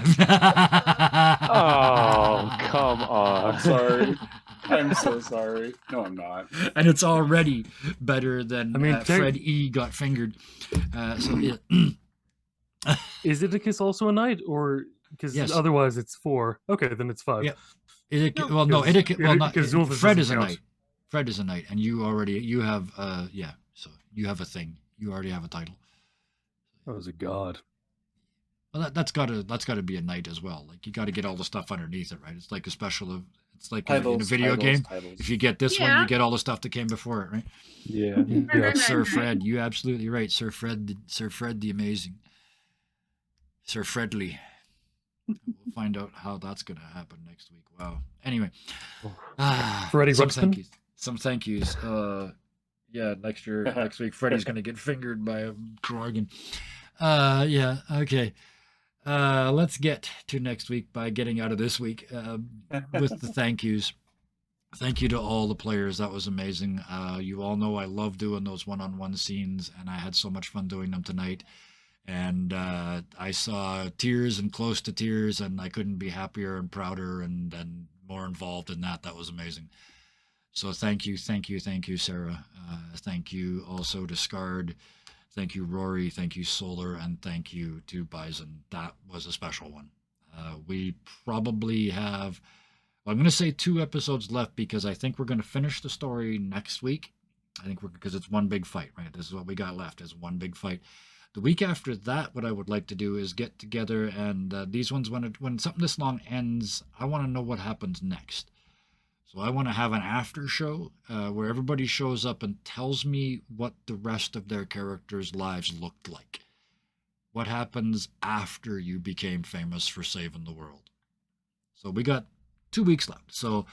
come on. I'm sorry. I'm so sorry. No, I'm not. And it's already better than I mean, Fred E got fingered. So yeah. Is Idicus also a knight, or because Yes. otherwise it's 4? Okay, then it's 5. Yeah. No. Well, no, Because- not because Zulfus Fred doesn't is a count. knight. Fred is a knight, and you have so you have a thing. You already have a title. Oh, was a god. Well, that's gotta be a knight as well. Like you got to get all the stuff underneath it, right? It's like a special. It's like in a Titles, video titles, game. titles. If you get this one, Yeah. you get all the stuff that came before it, right? Yeah. Yeah, Sir Fred, you absolutely right. Sir Fred the Amazing. Sir Fredley. We'll find out how that's going to happen next week. Wow. Anyway. Freddie some Ruxpin? thank yous. Some thank yous. Yeah, next week Freddie's going to get fingered by a Krogan. Yeah, okay. Let's get to next week by getting out of this week with the thank yous. Thank you to all the players. That was amazing. You all know I love doing those one-on-one scenes, and I had so much fun doing them tonight. And I saw tears and close to tears, and I couldn't be happier and prouder and more involved in that. That was amazing. So thank you, Sarah. Thank you also to Scarred. Thank you, Rory. Thank you, Solar. And thank you to Bison. That was a special one. We probably have, I'm going to say 2 episodes left because I think we're going to finish the story next week. I think because it's one big fight, right? This is what we got left is one big fight. The week after that, what I would like to do is get together and these ones, when something this long ends, I want to know what happens next. So I want to have an after show where everybody shows up and tells me what the rest of their characters' lives looked like. What happens after you became famous for saving the world? So we got 2 weeks left. So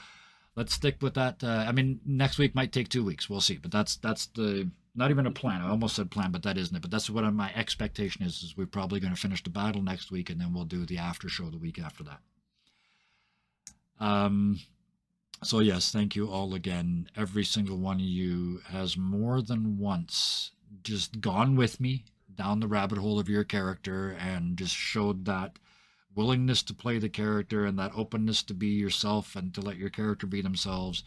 let's stick with that. I mean, next week might take 2 weeks. We'll see. But that's the not even a plan. I almost said plan, but that isn't it. But that's what my expectation is we're probably going to finish the battle next week, and then we'll do the after show the week after that. So yes, thank you all again. Every single one of you has more than once just gone with me down the rabbit hole of your character and just showed that willingness to play the character and that openness to be yourself and to let your character be themselves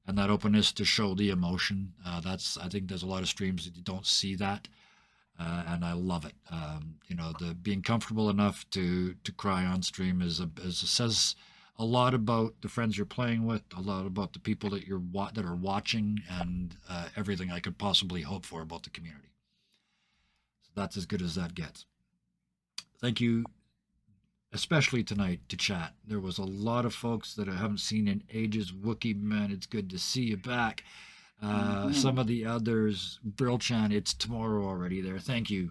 and that openness to show the emotion. I think there's a lot of streams that you don't see that. And I love it. The being comfortable enough to cry on stream says a lot about the friends you're playing with, a lot about the people that that are watching, and everything I could possibly hope for about the community. So that's as good as that gets. Thank you, especially tonight, to chat. There was a lot of folks that I haven't seen in ages. Wookie, man, it's good to see you back. Some of the others, Brilchan, it's tomorrow already there. Thank you.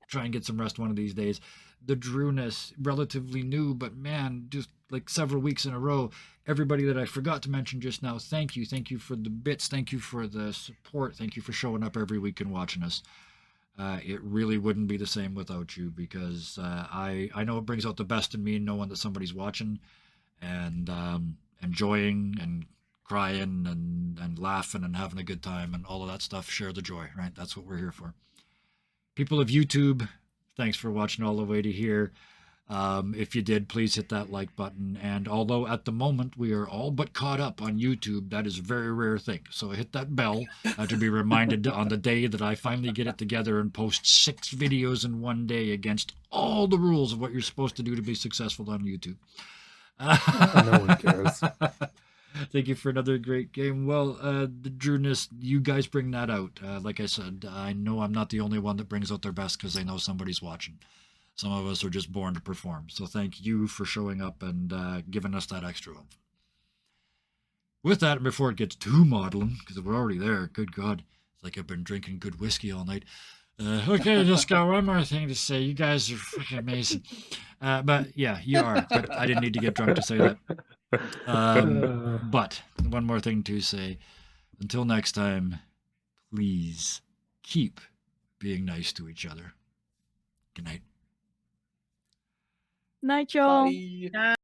Try and get some rest one of these days. The Drewness, relatively new, but man, just like several weeks in a row. Everybody that I forgot to mention just now, thank you. Thank you for the bits. Thank you for the support. Thank you for showing up every week and watching us. It really wouldn't be the same without you because I know it brings out the best in me knowing that somebody's watching and enjoying and crying and laughing and having a good time and all of that stuff. Share the joy, right? That's what we're here for. People of YouTube, thanks for watching all the way to here. If you did, please hit that like button. And although at the moment we are all but caught up on YouTube, that is a very rare thing. So hit that bell to be reminded on the day that I finally get it together and post 6 videos in one day against all the rules of what you're supposed to do to be successful on YouTube. No one cares. Thank you for another great game. Well, the Drewness, you guys bring that out. Like I said, I know I'm not the only one that brings out their best because they know somebody's watching. Some of us are just born to perform. So thank you for showing up and giving us that extra oomph. With that, before it gets too maudlin, because we're already there, good God, it's like I've been drinking good whiskey all night. Okay, I just got one more thing to say. You guys are freaking amazing. But yeah, you are. But I didn't need to get drunk to say that. But one more thing to say. Until next time, please keep being nice to each other. Good night. Night, y'all. Bye.